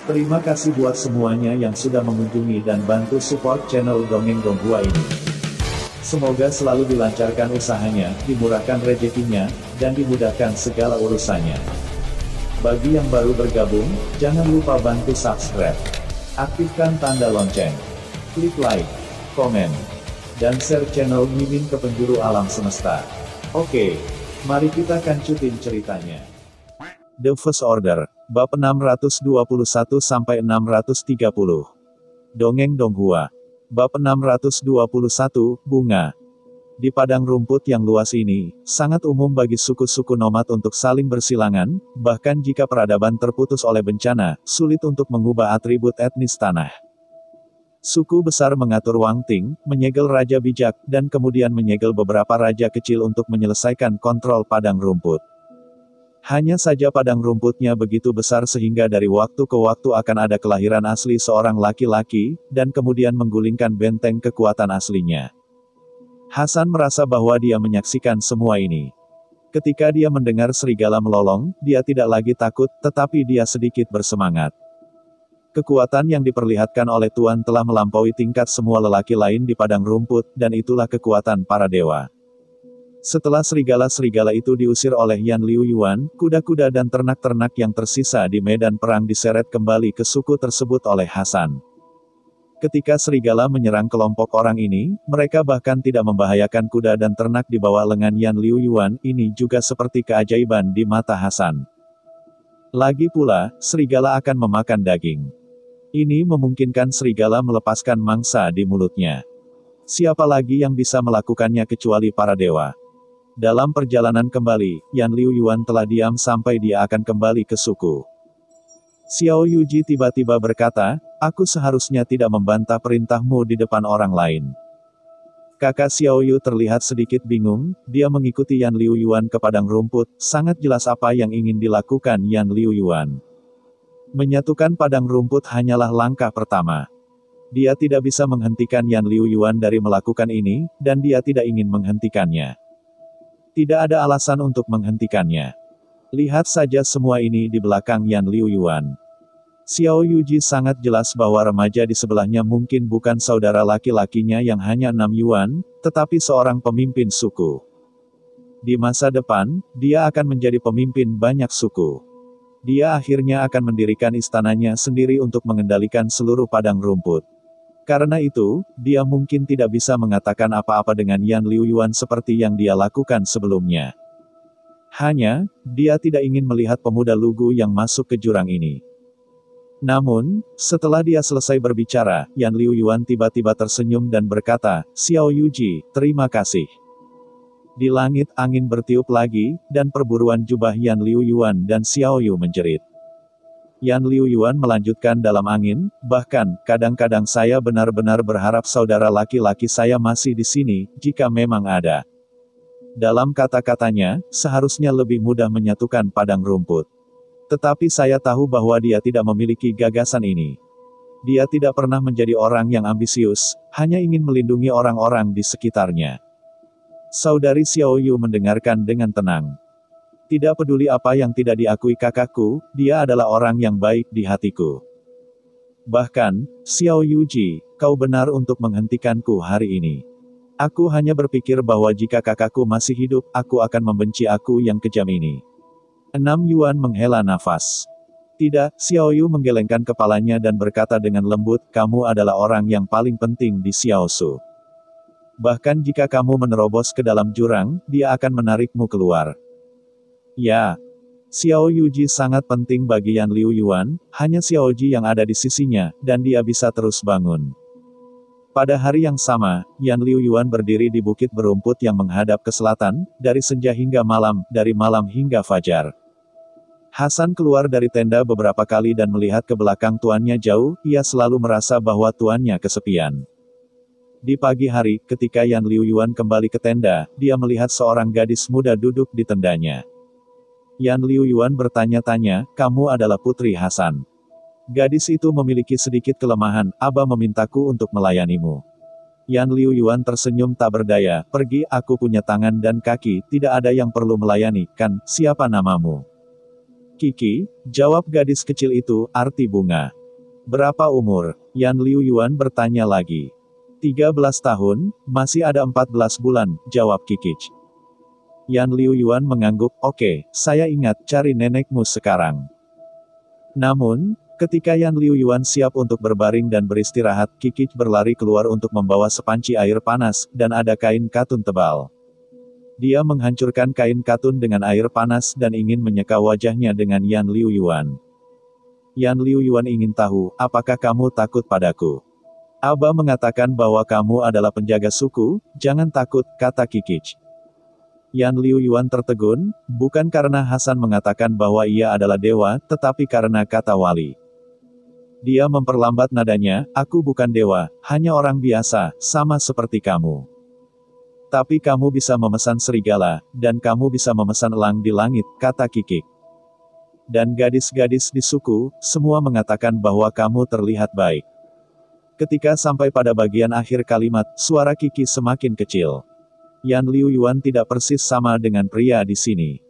Terima kasih buat semuanya yang sudah mengunjungi dan bantu support channel Dongeng Donghua ini. Semoga selalu dilancarkan usahanya, dimurahkan rezekinya, dan dimudahkan segala urusannya. Bagi yang baru bergabung, jangan lupa bantu subscribe. Aktifkan tanda lonceng. Klik like, komen, dan share channel Mimin ke penjuru alam semesta. Oke, mari kita kancutin ceritanya. The First Order, bab 621-630. Dongeng Donghua. Bab 621, Bunga. Di padang rumput yang luas ini, sangat umum bagi suku-suku nomad untuk saling bersilangan, bahkan jika peradaban terputus oleh bencana, sulit untuk mengubah atribut etnis tanah. Suku besar mengatur Wang Ting, menyegel Raja Bijak, dan kemudian menyegel beberapa raja kecil untuk menyelesaikan kontrol padang rumput. Hanya saja padang rumputnya begitu besar sehingga dari waktu ke waktu akan ada kelahiran asli seorang laki-laki, dan kemudian menggulingkan benteng kekuatan aslinya. Hasan merasa bahwa dia menyaksikan semua ini. Ketika dia mendengar serigala melolong, dia tidak lagi takut, tetapi dia sedikit bersemangat. Kekuatan yang diperlihatkan oleh Tuan telah melampaui tingkat semua lelaki lain di padang rumput, dan itulah kekuatan para dewa. Setelah serigala-serigala itu diusir oleh Yan Liu Yuan, kuda-kuda dan ternak-ternak yang tersisa di medan perang diseret kembali ke suku tersebut oleh Hasan. Ketika serigala menyerang kelompok orang ini, mereka bahkan tidak membahayakan kuda dan ternak di bawah lengan Yan Liu Yuan, ini juga seperti keajaiban di mata Hasan. Lagi pula, serigala akan memakan daging. Ini memungkinkan serigala melepaskan mangsa di mulutnya. Siapa lagi yang bisa melakukannya kecuali para dewa? Dalam perjalanan kembali, Yan Liu Yuan telah diam sampai dia akan kembali ke suku. Xiao Yuji tiba-tiba berkata, "Aku seharusnya tidak membantah perintahmu di depan orang lain." Kakak Xiao Yu terlihat sedikit bingung, dia mengikuti Yan Liu Yuan ke padang rumput, sangat jelas apa yang ingin dilakukan Yan Liu Yuan. Menyatukan padang rumput hanyalah langkah pertama. Dia tidak bisa menghentikan Yan Liu Yuan dari melakukan ini, dan dia tidak ingin menghentikannya. Tidak ada alasan untuk menghentikannya. Lihat saja semua ini di belakang Yan Liu Yuan. Xiao Yuji sangat jelas bahwa remaja di sebelahnya mungkin bukan saudara laki-lakinya yang hanya 6 Yuan, tetapi seorang pemimpin suku. Di masa depan, dia akan menjadi pemimpin banyak suku. Dia akhirnya akan mendirikan istananya sendiri untuk mengendalikan seluruh padang rumput. Karena itu, dia mungkin tidak bisa mengatakan apa-apa dengan Yan Liu Yuan seperti yang dia lakukan sebelumnya. Hanya, dia tidak ingin melihat pemuda lugu yang masuk ke jurang ini. Namun, setelah dia selesai berbicara, Yan Liu Yuan tiba-tiba tersenyum dan berkata, "Xiao Yuji, terima kasih." Di langit angin bertiup lagi, dan perburuan jubah Yan Liu Yuan dan Xiao Yu menjerit. Yan Liu Yuan melanjutkan dalam angin, "Bahkan, kadang-kadang saya benar-benar berharap saudara laki-laki saya masih di sini, jika memang ada." Dalam kata-katanya, seharusnya lebih mudah menyatukan padang rumput. Tetapi saya tahu bahwa dia tidak memiliki gagasan ini. Dia tidak pernah menjadi orang yang ambisius, hanya ingin melindungi orang-orang di sekitarnya. Saudari Xiao Yu mendengarkan dengan tenang. Tidak peduli apa yang tidak diakui kakakku, dia adalah orang yang baik di hatiku. Bahkan, Xiao Yuji, kau benar untuk menghentikanku hari ini. Aku hanya berpikir bahwa jika kakakku masih hidup, aku akan membenci aku yang kejam ini. 6 Yuan menghela nafas. Tidak, Xiao Yu menggelengkan kepalanya dan berkata dengan lembut, "Kamu adalah orang yang paling penting di Xiao Su. Bahkan jika kamu menerobos ke dalam jurang, dia akan menarikmu keluar." Ya, Xiao Yuji sangat penting bagi Yan Liu Yuan, hanya Xiao Ji yang ada di sisinya, dan dia bisa terus bangun. Pada hari yang sama, Yan Liu Yuan berdiri di bukit berumput yang menghadap ke selatan, dari senja hingga malam, dari malam hingga fajar. Hasan keluar dari tenda beberapa kali dan melihat ke belakang tuannya jauh, ia selalu merasa bahwa tuannya kesepian. Di pagi hari, ketika Yan Liu Yuan kembali ke tenda, dia melihat seorang gadis muda duduk di tendanya. Yan Liu Yuan bertanya-tanya, "Kamu adalah putri Hasan?" Gadis itu memiliki sedikit kelemahan, "Aba memintaku untuk melayanimu." Yan Liu Yuan tersenyum tak berdaya, pergi, aku punya tangan dan kaki, tidak ada yang perlu melayani, kan, siapa namamu? Kiki, jawab gadis kecil itu, arti bunga. Berapa umur? Yan Liu Yuan bertanya lagi. 13 tahun, masih ada 14 bulan, jawab Kiki. Yan Liu Yuan mengangguk, oke, saya ingat, cari nenekmu sekarang. Namun, ketika Yan Liu Yuan siap untuk berbaring dan beristirahat, Kiki berlari keluar untuk membawa sepanci air panas, dan ada kain katun tebal. Dia menghancurkan kain katun dengan air panas dan ingin menyeka wajahnya dengan Yan Liu Yuan. Yan Liu Yuan ingin tahu, apakah kamu takut padaku? Aba mengatakan bahwa kamu adalah penjaga suku, jangan takut, kata Kiki. Yan Liu Yuan tertegun, bukan karena Hasan mengatakan bahwa ia adalah dewa, tetapi karena kata wali. Dia memperlambat nadanya, aku bukan dewa, hanya orang biasa, sama seperti kamu. Tapi kamu bisa memesan serigala, dan kamu bisa memesan elang di langit, kata Kiki. Dan gadis-gadis di suku, semua mengatakan bahwa kamu terlihat baik. Ketika sampai pada bagian akhir kalimat, suara Kiki semakin kecil. Yan Liu Yuan tidak persis sama dengan pria di sini.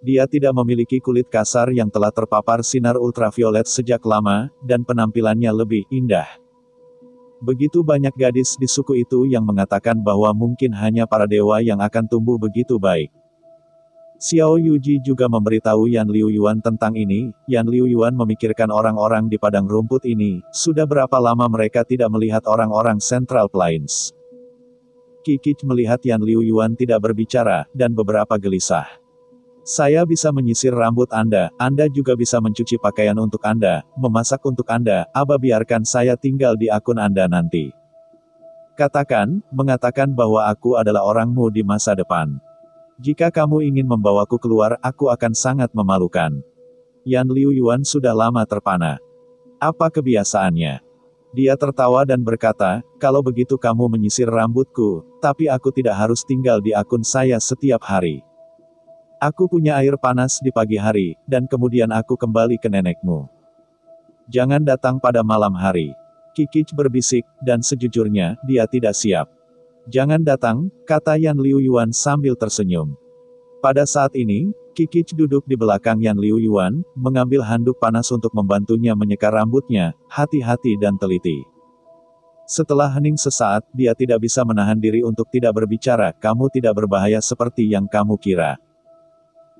Dia tidak memiliki kulit kasar yang telah terpapar sinar ultraviolet sejak lama, dan penampilannya lebih indah. Begitu banyak gadis di suku itu yang mengatakan bahwa mungkin hanya para dewa yang akan tumbuh begitu baik. Xiao Yuji juga memberitahu Yan Liu Yuan tentang ini. Yan Liu Yuan memikirkan orang-orang di padang rumput ini, sudah berapa lama mereka tidak melihat orang-orang Central Plains. Kiki melihat Yan Liu Yuan tidak berbicara, dan beberapa gelisah. Saya bisa menyisir rambut Anda juga bisa mencuci pakaian untuk Anda, memasak untuk Anda, Aba biarkan saya tinggal di akun Anda nanti. Mengatakan bahwa aku adalah orangmu di masa depan. Jika kamu ingin membawaku keluar, aku akan sangat memalukan. Yan Liu Yuan sudah lama terpana. Apa kebiasaannya? Dia tertawa dan berkata, kalau begitu kamu menyisir rambutku, tapi aku tidak harus tinggal di akun saya setiap hari. Aku punya air panas di pagi hari, dan kemudian aku kembali ke nenekmu. Jangan datang pada malam hari. Kiki berbisik, dan sejujurnya, dia tidak siap. Jangan datang, kata Yan Liu Yuan sambil tersenyum. Pada saat ini, Kiki duduk di belakang Yan Liu Yuan, mengambil handuk panas untuk membantunya menyeka rambutnya, hati-hati dan teliti. Setelah hening sesaat, dia tidak bisa menahan diri untuk tidak berbicara, kamu tidak berbahaya seperti yang kamu kira.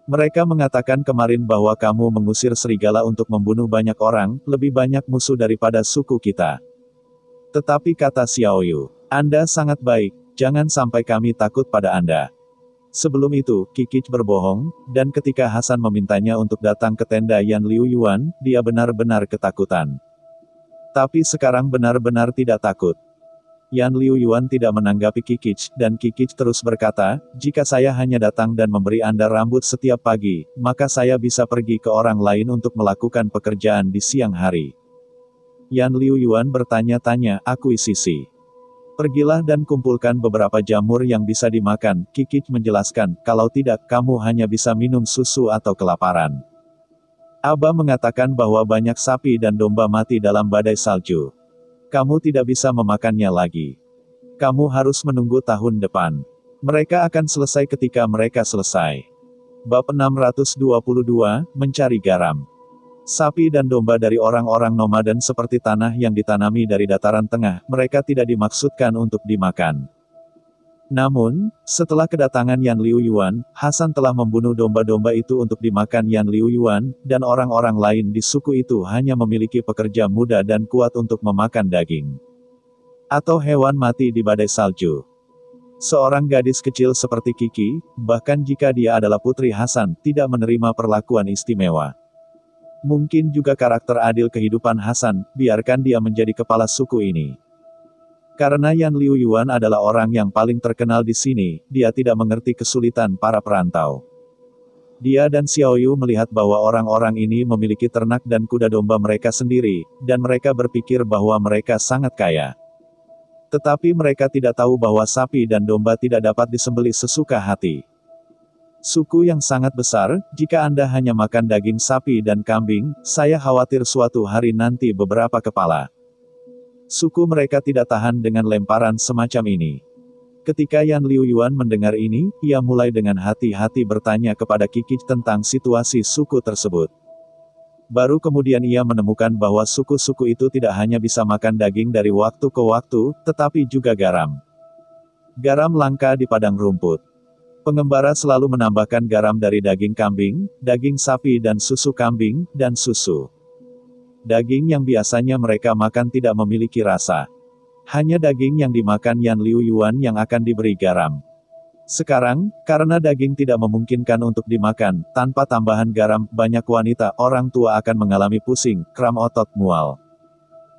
Mereka mengatakan kemarin bahwa kamu mengusir serigala untuk membunuh banyak orang, lebih banyak musuh daripada suku kita. Tetapi kata Xiao Yu, Anda sangat baik, jangan sampai kami takut pada Anda. Sebelum itu, Kiki berbohong, dan ketika Hasan memintanya untuk datang ke tenda Yan Liu Yuan, dia benar-benar ketakutan. Tapi sekarang benar-benar tidak takut. Yan Liu Yuan tidak menanggapi Kiki, dan Kiki terus berkata, jika saya hanya datang dan memberi Anda rambut setiap pagi, maka saya bisa pergi ke orang lain untuk melakukan pekerjaan di siang hari. Yan Liu Yuan bertanya-tanya, akuisisi. Pergilah dan kumpulkan beberapa jamur yang bisa dimakan, Kiki menjelaskan, kalau tidak, kamu hanya bisa minum susu atau kelaparan. Aba mengatakan bahwa banyak sapi dan domba mati dalam badai salju. Kamu tidak bisa memakannya lagi. Kamu harus menunggu tahun depan. Mereka akan selesai ketika mereka selesai. Bab 622, Mencari Garam. Sapi dan domba dari orang-orang nomaden seperti tanah yang ditanami dari dataran tengah, mereka tidak dimaksudkan untuk dimakan. Namun, setelah kedatangan Yan Liu Yuan, Hasan telah membunuh domba-domba itu untuk dimakan Yan Liu Yuan, dan orang-orang lain di suku itu hanya memiliki pekerja muda dan kuat untuk memakan daging. Atau hewan mati di badai salju. Seorang gadis kecil seperti Kiki, bahkan jika dia adalah putri Hasan, tidak menerima perlakuan istimewa. Mungkin juga karakter adil kehidupan Hasan, biarkan dia menjadi kepala suku ini. Karena Yan Liu Yuan adalah orang yang paling terkenal di sini, dia tidak mengerti kesulitan para perantau. Dia dan Xiao Yu melihat bahwa orang-orang ini memiliki ternak dan kuda domba mereka sendiri, dan mereka berpikir bahwa mereka sangat kaya. Tetapi mereka tidak tahu bahwa sapi dan domba tidak dapat disembelih sesuka hati. Suku yang sangat besar, jika Anda hanya makan daging sapi dan kambing, saya khawatir suatu hari nanti beberapa kepala Suku mereka tidak tahan dengan lemparan semacam ini. Ketika Yan Liu Yuan mendengar ini, ia mulai dengan hati-hati bertanya kepada Kiki tentang situasi suku tersebut. Baru kemudian ia menemukan bahwa suku-suku itu tidak hanya bisa makan daging dari waktu ke waktu, tetapi juga garam. Garam langka di padang rumput. Pengembara selalu menambahkan garam dari daging kambing, daging sapi dan susu kambing, dan susu. Daging yang biasanya mereka makan tidak memiliki rasa. Hanya daging yang dimakan Yan Liu Yuan yang akan diberi garam. Sekarang, karena daging tidak memungkinkan untuk dimakan, tanpa tambahan garam, banyak wanita, orang tua akan mengalami pusing, kram otot, mual.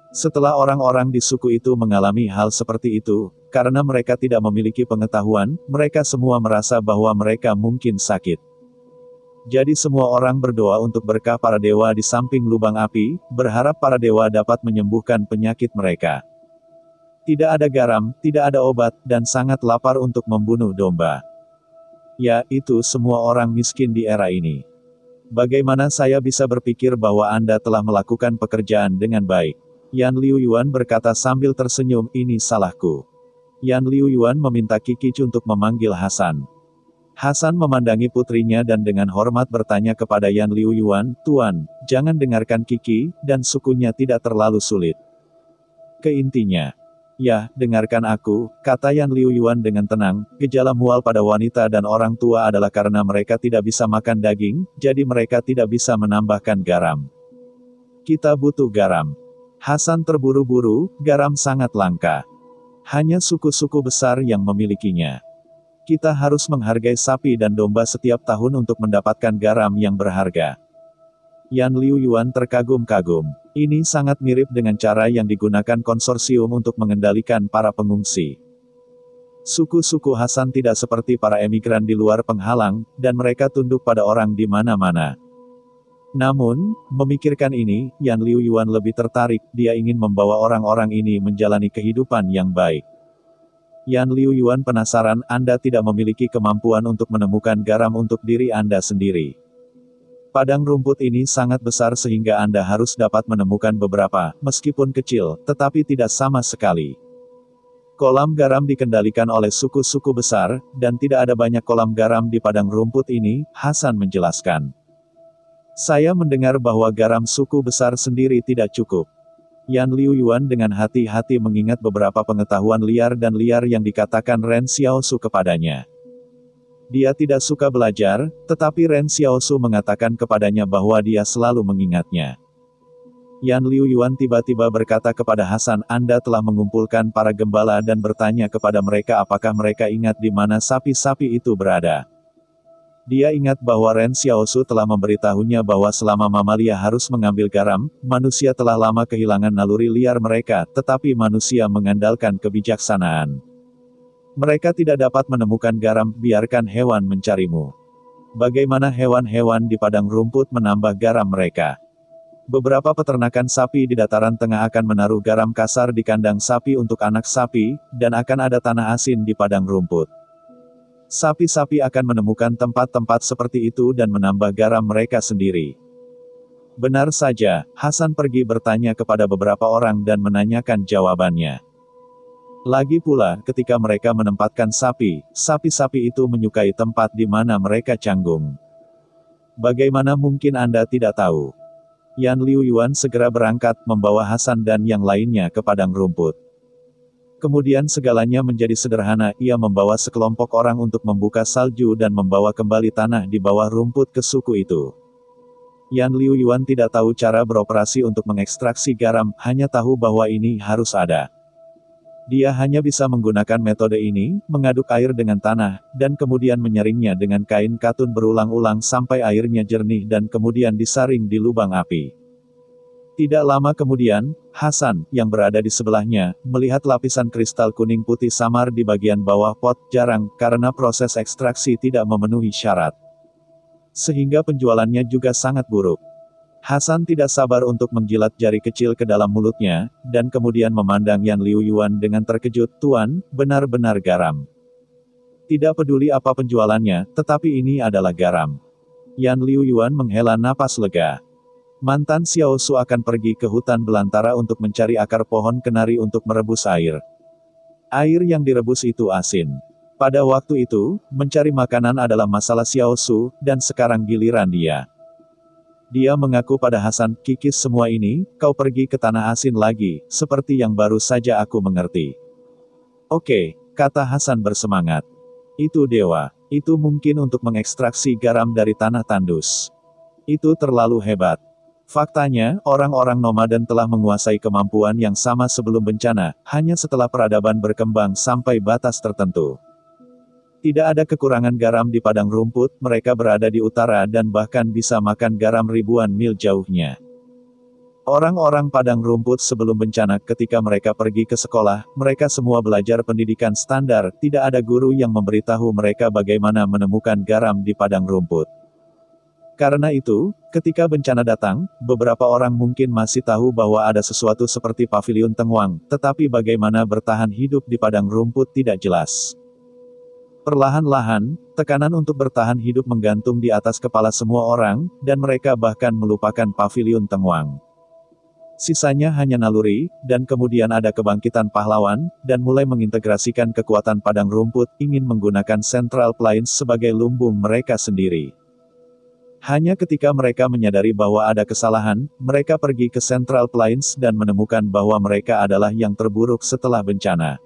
Setelah orang-orang di suku itu mengalami hal seperti itu, karena mereka tidak memiliki pengetahuan, mereka semua merasa bahwa mereka mungkin sakit. Jadi semua orang berdoa untuk berkah para dewa di samping lubang api, berharap para dewa dapat menyembuhkan penyakit mereka. Tidak ada garam, tidak ada obat, dan sangat lapar untuk membunuh domba. Ya, itu semua orang miskin di era ini. Bagaimana saya bisa berpikir bahwa Anda telah melakukan pekerjaan dengan baik? Yan Liu Yuan berkata sambil tersenyum, ini salahku. Yan Liu Yuan meminta Kiki untuk memanggil Hasan. Hasan memandangi putrinya dan dengan hormat bertanya kepada Yan Liu Yuan, Tuan, jangan dengarkan Kiki, dan sukunya tidak terlalu sulit. Ke intinya. Ya, dengarkan aku, kata Yan Liu Yuan dengan tenang, gejala mual pada wanita dan orang tua adalah karena mereka tidak bisa makan daging, jadi mereka tidak bisa menambahkan garam. Kita butuh garam. Hasan terburu-buru, garam sangat langka. Hanya suku-suku besar yang memilikinya. Kita harus menghargai sapi dan domba setiap tahun untuk mendapatkan garam yang berharga. Yan Liu Yuan terkagum-kagum. Ini sangat mirip dengan cara yang digunakan konsorsium untuk mengendalikan para pengungsi. Suku-suku Hasan tidak seperti para emigran di luar penghalang, dan mereka tunduk pada orang di mana-mana. Namun, memikirkan ini, Yan Liu Yuan lebih tertarik, dia ingin membawa orang-orang ini menjalani kehidupan yang baik. Yan Liu Yuan penasaran, Anda tidak memiliki kemampuan untuk menemukan garam untuk diri Anda sendiri. Padang rumput ini sangat besar sehingga Anda harus dapat menemukan beberapa, meskipun kecil, tetapi tidak sama sekali. Kolam garam dikendalikan oleh suku-suku besar, dan tidak ada banyak kolam garam di padang rumput ini, Hasan menjelaskan. Saya mendengar bahwa garam suku besar sendiri tidak cukup. Yan Liu Yuan dengan hati-hati mengingat beberapa pengetahuan liar dan liar yang dikatakan Ren Xiaosu kepadanya. Dia tidak suka belajar, tetapi Ren Xiaosu mengatakan kepadanya bahwa dia selalu mengingatnya. Yan Liu Yuan tiba-tiba berkata kepada Hasan, Anda telah mengumpulkan para gembala dan bertanya kepada mereka apakah mereka ingat di mana sapi-sapi itu berada. Dia ingat bahwa Ren Xiaosu telah memberitahunya bahwa selama mamalia harus mengambil garam, manusia telah lama kehilangan naluri liar mereka, tetapi manusia mengandalkan kebijaksanaan. Mereka tidak dapat menemukan garam, biarkan hewan mencarimu. Bagaimana hewan-hewan di padang rumput menambah garam mereka? Beberapa peternakan sapi di dataran tengah akan menaruh garam kasar di kandang sapi untuk anak sapi, dan akan ada tanah asin di padang rumput. Sapi-sapi akan menemukan tempat-tempat seperti itu dan menambah garam mereka sendiri. Benar saja, Hasan pergi bertanya kepada beberapa orang dan menanyakan jawabannya. Lagi pula, ketika mereka menempatkan sapi, sapi-sapi itu menyukai tempat di mana mereka canggung. Bagaimana mungkin Anda tidak tahu? Yan Liu Yuan segera berangkat, membawa Hasan dan yang lainnya ke padang rumput. Kemudian segalanya menjadi sederhana, ia membawa sekelompok orang untuk membuka salju dan membawa kembali tanah di bawah rumput ke suku itu. Yan Liu Yuan tidak tahu cara beroperasi untuk mengekstraksi garam, hanya tahu bahwa ini harus ada. Dia hanya bisa menggunakan metode ini, mengaduk air dengan tanah, dan kemudian menyaringnya dengan kain katun berulang-ulang sampai airnya jernih dan kemudian disaring di lubang api. Tidak lama kemudian, Hasan, yang berada di sebelahnya, melihat lapisan kristal kuning putih samar di bagian bawah pot jarang, karena proses ekstraksi tidak memenuhi syarat. Sehingga penjualannya juga sangat buruk. Hasan tidak sabar untuk menjilat jari kecil ke dalam mulutnya, dan kemudian memandang Yan Liu Yuan dengan terkejut, Tuan, benar-benar garam. Tidak peduli apa penjualannya, tetapi ini adalah garam. Yan Liu Yuan menghela napas lega. Mantan Xiao Su akan pergi ke hutan belantara untuk mencari akar pohon kenari untuk merebus air. Air yang direbus itu asin. Pada waktu itu, mencari makanan adalah masalah Xiao Su, dan sekarang giliran dia. Dia mengaku pada Hasan, kikis semua ini, kau pergi ke tanah asin lagi, seperti yang baru saja aku mengerti. Oke, kata Hasan bersemangat. Itu dewa. Itu mungkin untuk mengekstraksi garam dari tanah tandus. Itu terlalu hebat. Faktanya, orang-orang nomaden telah menguasai kemampuan yang sama sebelum bencana, hanya setelah peradaban berkembang sampai batas tertentu. Tidak ada kekurangan garam di padang rumput, mereka berada di utara dan bahkan bisa makan garam ribuan mil jauhnya. Orang-orang padang rumput sebelum bencana ketika mereka pergi ke sekolah, mereka semua belajar pendidikan standar, tidak ada guru yang memberitahu mereka bagaimana menemukan garam di padang rumput. Karena itu, ketika bencana datang, beberapa orang mungkin masih tahu bahwa ada sesuatu seperti paviliun Tengwang, tetapi bagaimana bertahan hidup di padang rumput tidak jelas. Perlahan-lahan, tekanan untuk bertahan hidup menggantung di atas kepala semua orang, dan mereka bahkan melupakan paviliun Tengwang. Sisanya hanya naluri, dan kemudian ada kebangkitan pahlawan, dan mulai mengintegrasikan kekuatan padang rumput, ingin menggunakan Central Plains sebagai lumbung mereka sendiri. Hanya ketika mereka menyadari bahwa ada kesalahan, mereka pergi ke Central Plains dan menemukan bahwa mereka adalah yang terburuk setelah bencana.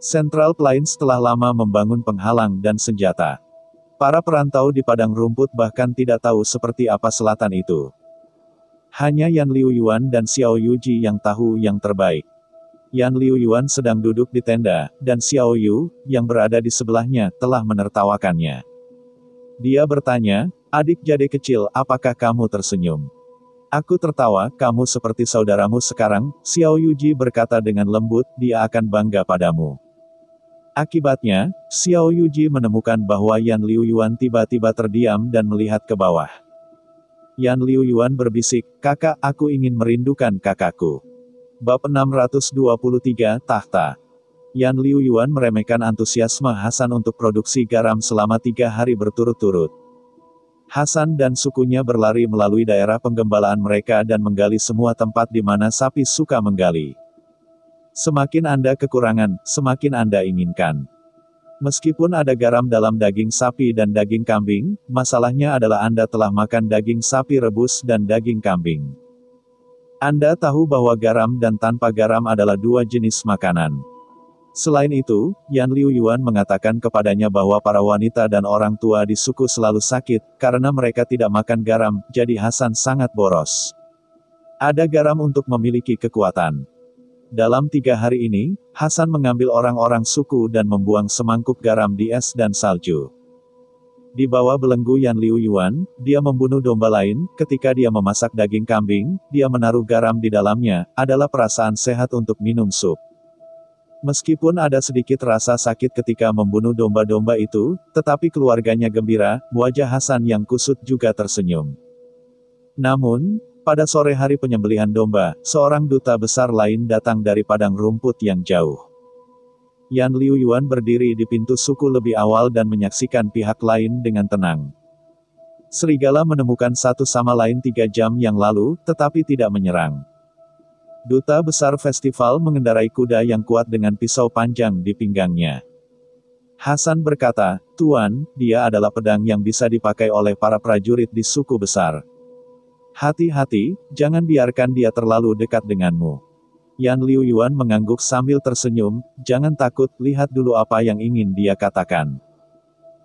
Central Plains telah lama membangun penghalang dan senjata. Para perantau di padang rumput bahkan tidak tahu seperti apa selatan itu. Hanya Yan Liu Yuan dan Xiao Yuji yang tahu yang terbaik. Yan Liu Yuan sedang duduk di tenda, dan Xiao Yu, yang berada di sebelahnya, telah menertawakannya. Dia bertanya, adik jade kecil, apakah kamu tersenyum? Aku tertawa, kamu seperti saudaramu sekarang, Xiao Yuji berkata dengan lembut, dia akan bangga padamu. Akibatnya, Xiao Yuji menemukan bahwa Yan Liu Yuan tiba-tiba terdiam dan melihat ke bawah. Yan Liu Yuan berbisik, kakak, aku ingin merindukan kakakku. Bab 623, Tahta. Yan Liu Yuan meremehkan antusiasme Hasan untuk produksi garam selama 3 hari berturut-turut. Hasan dan sukunya berlari melalui daerah penggembalaan mereka dan menggali semua tempat di mana sapi suka menggali. Semakin Anda kekurangan, semakin Anda inginkan. Meskipun ada garam dalam daging sapi dan daging kambing, masalahnya adalah Anda telah makan daging sapi rebus dan daging kambing. Anda tahu bahwa garam dan tanpa garam adalah 2 jenis makanan. Selain itu, Yan Liu Yuan mengatakan kepadanya bahwa para wanita dan orang tua di suku selalu sakit, karena mereka tidak makan garam, jadi Hasan sangat boros. Ada garam untuk memiliki kekuatan. Dalam 3 hari ini, Hasan mengambil orang-orang suku dan membuang semangkuk garam di es dan salju. Di bawah belenggu Yan Liu Yuan, dia membunuh domba lain, ketika dia memasak daging kambing, dia menaruh garam di dalamnya, adalah perasaan sehat untuk minum sup. Meskipun ada sedikit rasa sakit ketika membunuh domba-domba itu, tetapi keluarganya gembira, wajah Hasan yang kusut juga tersenyum. Namun, pada sore hari penyembelihan domba, seorang duta besar lain datang dari padang rumput yang jauh. Yan Liu Yuan berdiri di pintu suku lebih awal dan menyaksikan pihak lain dengan tenang. Serigala menemukan satu sama lain 3 jam yang lalu, tetapi tidak menyerang. Duta besar festival mengendarai kuda yang kuat dengan pisau panjang di pinggangnya. Hasan berkata, Tuan, dia adalah pedang yang bisa dipakai oleh para prajurit di suku besar. Hati-hati, jangan biarkan dia terlalu dekat denganmu. Yan Liu Yuan mengangguk sambil tersenyum, jangan takut, lihat dulu apa yang ingin dia katakan.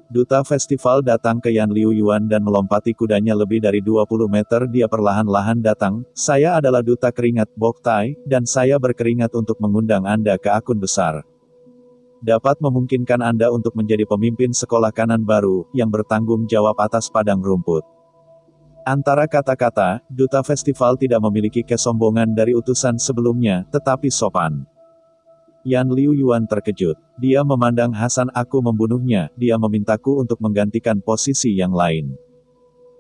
Duta festival datang ke Yan Liu Yuan dan melompati kudanya lebih dari 20 meter. Dia perlahan-lahan datang, saya adalah duta keringat Bok Tai, dan saya berkeringat untuk mengundang Anda ke akun besar. Dapat memungkinkan Anda untuk menjadi pemimpin sekolah kanan baru, yang bertanggung jawab atas padang rumput. Antara kata-kata, duta festival tidak memiliki kesombongan dari utusan sebelumnya, tetapi sopan. Yan Liu Yuan terkejut. Dia memandang Hasan, aku membunuhnya, dia memintaku untuk menggantikan posisi yang lain.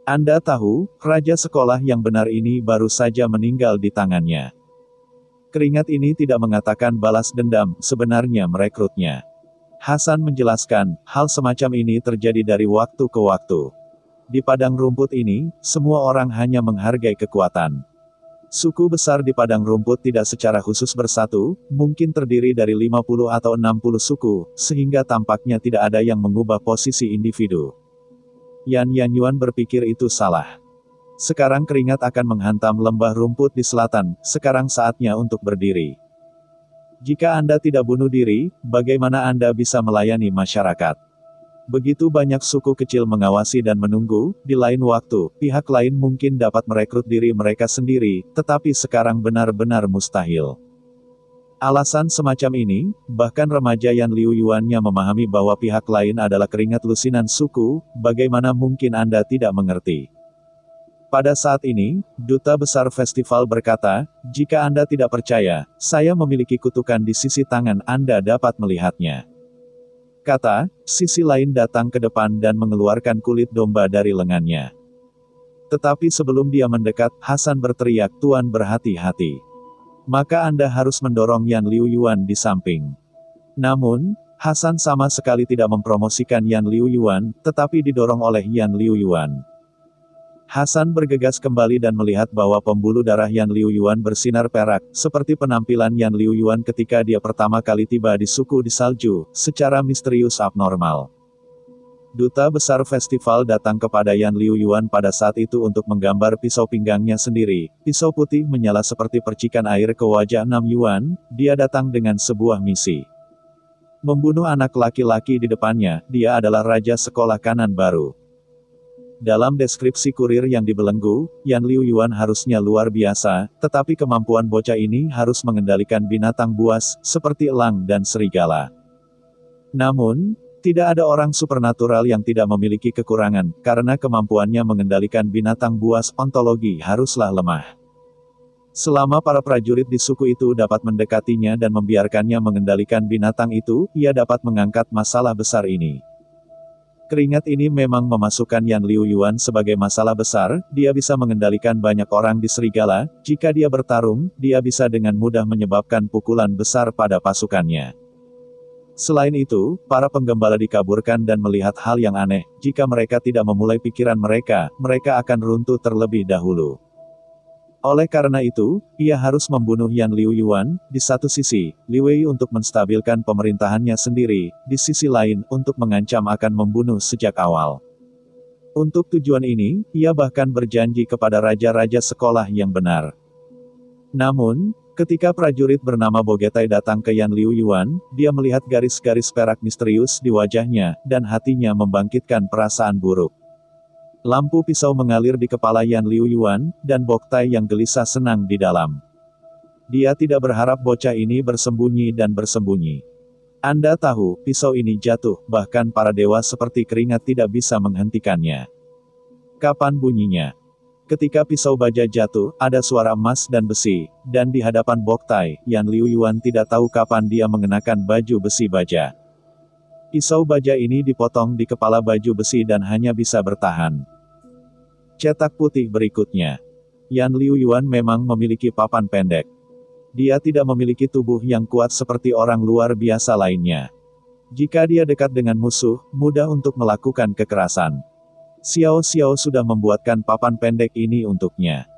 Anda tahu, raja sekolah yang benar ini baru saja meninggal di tangannya. Keringat ini tidak mengatakan balas dendam, sebenarnya merekrutnya. Hasan menjelaskan, hal semacam ini terjadi dari waktu ke waktu. Di padang rumput ini, semua orang hanya menghargai kekuatan. Suku besar di padang rumput tidak secara khusus bersatu, mungkin terdiri dari 50 atau 60 suku, sehingga tampaknya tidak ada yang mengubah posisi individu. Yan Yanyuan berpikir itu salah. Sekarang keringat akan menghantam lembah rumput di selatan, sekarang saatnya untuk berdiri. Jika Anda tidak bunuh diri, bagaimana Anda bisa melayani masyarakat? Begitu banyak suku kecil mengawasi dan menunggu, di lain waktu, pihak lain mungkin dapat merekrut diri mereka sendiri, tetapi sekarang benar-benar mustahil. Alasan semacam ini, bahkan remaja Yan Liu Yuannya memahami bahwa pihak lain adalah keringat lusinan suku, bagaimana mungkin Anda tidak mengerti? Pada saat ini, Duta Besar Festival berkata, jika Anda tidak percaya, saya memiliki kutukan di sisi tangan Anda dapat melihatnya. Kata, sisi lain datang ke depan dan mengeluarkan kulit domba dari lengannya. Tetapi sebelum dia mendekat, Hasan berteriak, Tuan berhati-hati. Maka Anda harus mendorong Yan Liu Yuan di samping. Namun, Hasan sama sekali tidak mempromosikan Yan Liu Yuan, tetapi didorong oleh Yan Liu Yuan. Hasan bergegas kembali dan melihat bahwa pembuluh darah Yan Liu Yuan bersinar perak, seperti penampilan Yan Liu Yuan ketika dia pertama kali tiba di suku di salju, secara misterius abnormal. Duta Besar Festival datang kepada Yan Liu Yuan pada saat itu untuk menggambar pisau pinggangnya sendiri. Pisau putih menyala seperti percikan air ke wajah Nam Yuan, dia datang dengan sebuah misi. Membunuh anak laki-laki di depannya, dia adalah Raja Sekolah Kanan Baru. Dalam deskripsi kurir yang dibelenggu, Yan Liu Yuan harusnya luar biasa, tetapi kemampuan bocah ini harus mengendalikan binatang buas, seperti elang dan serigala. Namun, tidak ada orang supernatural yang tidak memiliki kekurangan, karena kemampuannya mengendalikan binatang buas ontologi haruslah lemah. Selama para prajurit di suku itu dapat mendekatinya dan membiarkannya mengendalikan binatang itu, ia dapat mengangkat masalah besar ini. Keringat ini memang memasukkan Yan Liu Yuan sebagai masalah besar, dia bisa mengendalikan banyak orang di serigala, jika dia bertarung, dia bisa dengan mudah menyebabkan pukulan besar pada pasukannya. Selain itu, para penggembala dikaburkan dan melihat hal yang aneh, jika mereka tidak memulai pikiran mereka, mereka akan runtuh terlebih dahulu. Oleh karena itu, ia harus membunuh Yan Liu Yuan, di satu sisi, Li Wei untuk menstabilkan pemerintahannya sendiri, di sisi lain, untuk mengancam akan membunuh sejak awal. Untuk tujuan ini, ia bahkan berjanji kepada raja-raja sekolah yang benar. Namun, ketika prajurit bernama Bogetai datang ke Yan Liu Yuan, dia melihat garis-garis perak misterius di wajahnya, dan hatinya membangkitkan perasaan buruk. Lampu pisau mengalir di kepala Yan Liu Yuan, dan Boktai yang gelisah senang di dalam. Dia tidak berharap bocah ini bersembunyi dan bersembunyi. Anda tahu, pisau ini jatuh, bahkan para dewa seperti keringat tidak bisa menghentikannya. Kapan bunyinya? Ketika pisau baja jatuh, ada suara emas dan besi, dan di hadapan Boktai, Yan Liu Yuan tidak tahu kapan dia mengenakan baju besi baja. Pisau baja ini dipotong di kepala baju besi dan hanya bisa bertahan. Cetak putih berikutnya. Yan Liu Yuan memang memiliki papan pendek. Dia tidak memiliki tubuh yang kuat seperti orang luar biasa lainnya. Jika dia dekat dengan musuh, mudah untuk melakukan kekerasan. Xiao Xiao sudah membuatkan papan pendek ini untuknya.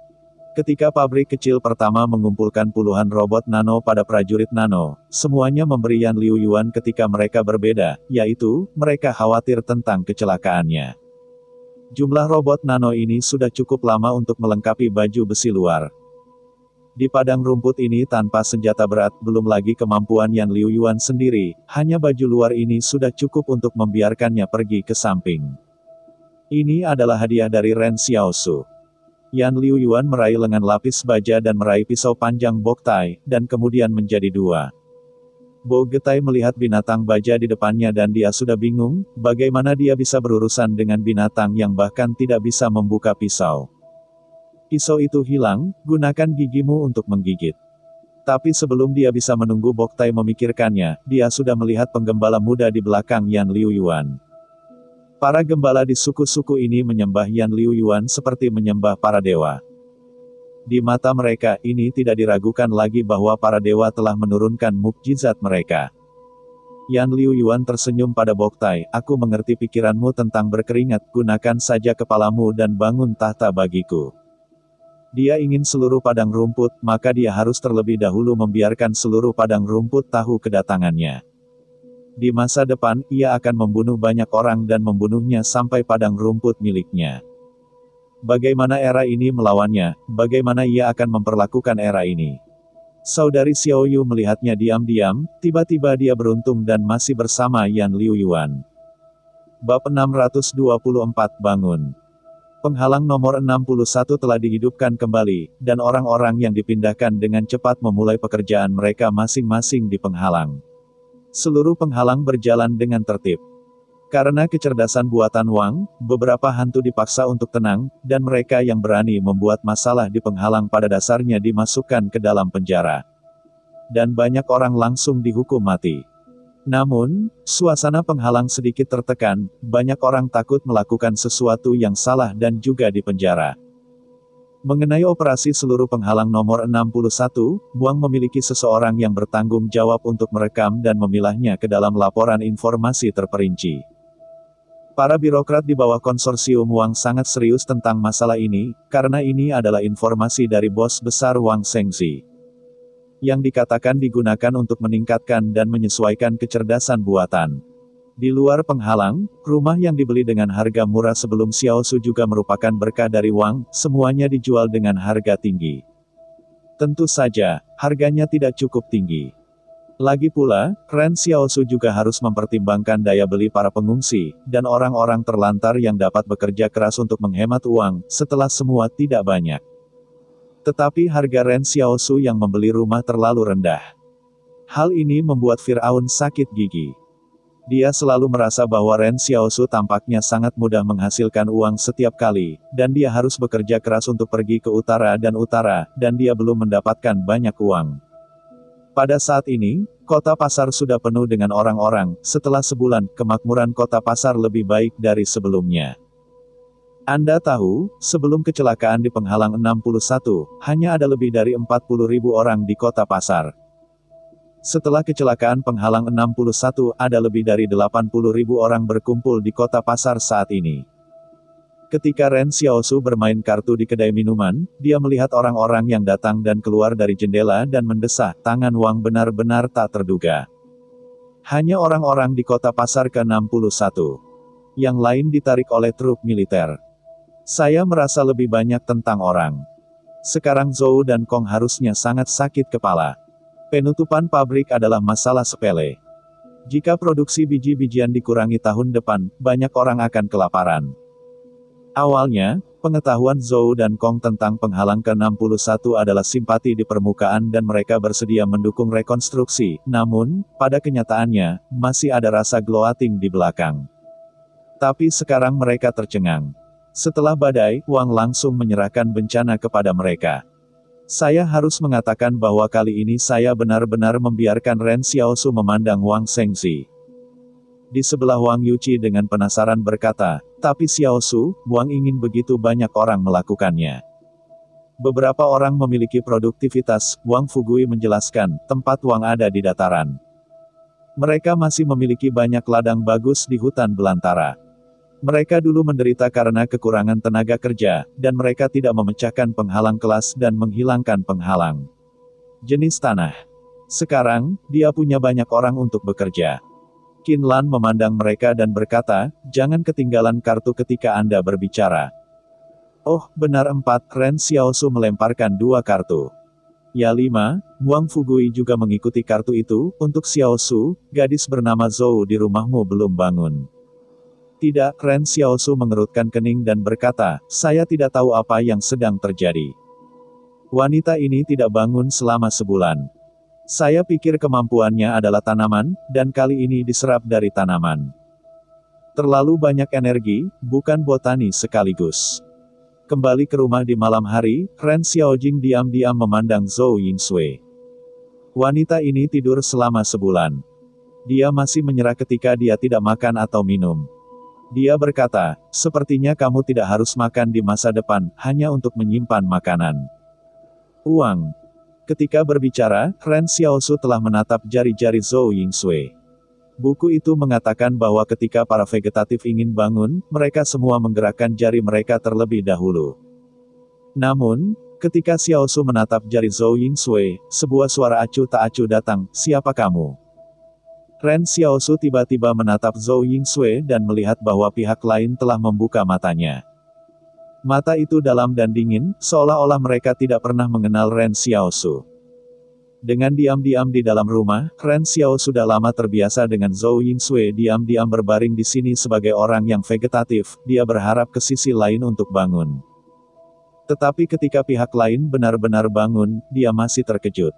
Ketika pabrik kecil pertama mengumpulkan puluhan robot nano pada prajurit nano, semuanya memberi Yan Liu Yuan ketika mereka berbeda, yaitu, mereka khawatir tentang kecelakaannya. Jumlah robot nano ini sudah cukup lama untuk melengkapi baju besi luar. Di padang rumput ini tanpa senjata berat, belum lagi kemampuan Yan Liu Yuan sendiri, hanya baju luar ini sudah cukup untuk membiarkannya pergi ke samping. Ini adalah hadiah dari Ren Xiaosu. Yan Liu Yuan meraih lengan lapis baja dan meraih pisau panjang Boktai, dan kemudian menjadi dua. Bogetai melihat binatang baja di depannya dan dia sudah bingung, bagaimana dia bisa berurusan dengan binatang yang bahkan tidak bisa membuka pisau. Pisau itu hilang, gunakan gigimu untuk menggigit. Tapi sebelum dia bisa menunggu Boktai memikirkannya, dia sudah melihat penggembala muda di belakang Yan Liu Yuan. Para gembala di suku-suku ini menyembah Yan Liu Yuan seperti menyembah para dewa. Di mata mereka, ini tidak diragukan lagi bahwa para dewa telah menurunkan mukjizat mereka. Yan Liuyuan tersenyum pada Boktai, aku mengerti pikiranmu tentang berkeringat, gunakan saja kepalamu dan bangun tahta bagiku. Dia ingin seluruh padang rumput, maka dia harus terlebih dahulu membiarkan seluruh padang rumput tahu kedatangannya. Di masa depan, ia akan membunuh banyak orang dan membunuhnya sampai padang rumput miliknya. Bagaimana era ini melawannya, bagaimana ia akan memperlakukan era ini. Saudari Xiaoyu melihatnya diam-diam, tiba-tiba dia beruntung dan masih bersama Yan Liuyuan. Bab 624 bangun. Penghalang nomor 61 telah dihidupkan kembali, dan orang-orang yang dipindahkan dengan cepat memulai pekerjaan mereka masing-masing di penghalang. Seluruh penghalang berjalan dengan tertib. Karena kecerdasan buatan Wang, beberapa hantu dipaksa untuk tenang, dan mereka yang berani membuat masalah di penghalang pada dasarnya dimasukkan ke dalam penjara. Dan banyak orang langsung dihukum mati. Namun, suasana penghalang sedikit tertekan, banyak orang takut melakukan sesuatu yang salah dan juga dipenjara. Mengenai operasi seluruh penghalang nomor 61, Wang memiliki seseorang yang bertanggung jawab untuk merekam dan memilahnya ke dalam laporan informasi terperinci. Para birokrat di bawah konsorsium Wang sangat serius tentang masalah ini, karena ini adalah informasi dari bos besar Wang Shengxi. Yang dikatakan digunakan untuk meningkatkan dan menyesuaikan kecerdasan buatan. Di luar penghalang, rumah yang dibeli dengan harga murah sebelum Xiao Su juga merupakan berkah dari Wang, semuanya dijual dengan harga tinggi. Tentu saja, harganya tidak cukup tinggi. Lagi pula, Ren Xiao Su juga harus mempertimbangkan daya beli para pengungsi, dan orang-orang terlantar yang dapat bekerja keras untuk menghemat uang, setelah semua tidak banyak. Tetapi harga Ren Xiao Su yang membeli rumah terlalu rendah. Hal ini membuat Firaun sakit gigi. Dia selalu merasa bahwa Ren Xiao Su tampaknya sangat mudah menghasilkan uang setiap kali, dan dia harus bekerja keras untuk pergi ke utara, dan dia belum mendapatkan banyak uang. Pada saat ini, kota pasar sudah penuh dengan orang-orang. Setelah sebulan, kemakmuran kota pasar lebih baik dari sebelumnya. Anda tahu, sebelum kecelakaan di penghalang 61, hanya ada lebih dari 40.000 orang di kota pasar. Setelah kecelakaan penghalang 61, ada lebih dari 80.000 orang berkumpul di kota pasar saat ini. Ketika Ren Xiao Su bermain kartu di kedai minuman, dia melihat orang-orang yang datang dan keluar dari jendela dan mendesah, tangan Wang benar-benar tak terduga. Hanya orang-orang di kota pasar ke-61. Yang lain ditarik oleh truk militer. Saya merasa lebih banyak tentang orang. Sekarang Zhou dan Kong harusnya sangat sakit kepala. Penutupan pabrik adalah masalah sepele. Jika produksi biji-bijian dikurangi tahun depan, banyak orang akan kelaparan. Awalnya, pengetahuan Zhou dan Kong tentang penghalang ke-61 adalah simpati di permukaan dan mereka bersedia mendukung rekonstruksi, namun, pada kenyataannya, masih ada rasa gloating di belakang. Tapi sekarang mereka tercengang. Setelah badai, Wang langsung menyerahkan bencana kepada mereka. Saya harus mengatakan bahwa kali ini saya benar-benar membiarkan Ren Xiao Su memandang Wang Shengxi. Di sebelah Wang Yuqi dengan penasaran berkata, tapi Xiao Su, Wang ingin begitu banyak orang melakukannya. Beberapa orang memiliki produktivitas, Wang Fugui menjelaskan, tempat Wang ada di dataran. Mereka masih memiliki banyak ladang bagus di hutan belantara. Mereka dulu menderita karena kekurangan tenaga kerja, dan mereka tidak memecahkan penghalang kelas dan menghilangkan penghalang jenis tanah. Sekarang, dia punya banyak orang untuk bekerja. Qin Lan memandang mereka dan berkata, jangan ketinggalan kartu ketika Anda berbicara. Oh, benar 4, Ren Xiao Su melemparkan 2 kartu. Ya 5, Wang Fugui juga mengikuti kartu itu, untuk Xiao Su, gadis bernama Zhou di rumahmu belum bangun. Tidak, Ren Xiao Su mengerutkan kening dan berkata, saya tidak tahu apa yang sedang terjadi. Wanita ini tidak bangun selama sebulan. Saya pikir kemampuannya adalah tanaman, dan kali ini diserap dari tanaman. Terlalu banyak energi, bukan botani sekaligus. Kembali ke rumah di malam hari, Ren Xiaojing diam-diam memandang Zhou Yingsui. Wanita ini tidur selama sebulan. Dia masih menyerah ketika dia tidak makan atau minum. Dia berkata, sepertinya kamu tidak harus makan di masa depan, hanya untuk menyimpan makanan. Uang. Ketika berbicara, Ren Xiao Su telah menatap jari-jari Zhou Yingsui. Buku itu mengatakan bahwa ketika para vegetatif ingin bangun, mereka semua menggerakkan jari mereka terlebih dahulu. Namun, ketika Xiaosu menatap jari Zhou Yingsui, sebuah suara acuh tak acuh datang, "Siapa kamu?" Ren Xiaosu tiba-tiba menatap Zhou Yingsui dan melihat bahwa pihak lain telah membuka matanya. Mata itu dalam dan dingin, seolah-olah mereka tidak pernah mengenal Ren Xiaosu. Dengan diam-diam di dalam rumah, Ren Xiao sudah lama terbiasa dengan Zhou Yingsui diam-diam berbaring di sini sebagai orang yang vegetatif, dia berharap ke sisi lain untuk bangun. Tetapi ketika pihak lain benar-benar bangun, dia masih terkejut.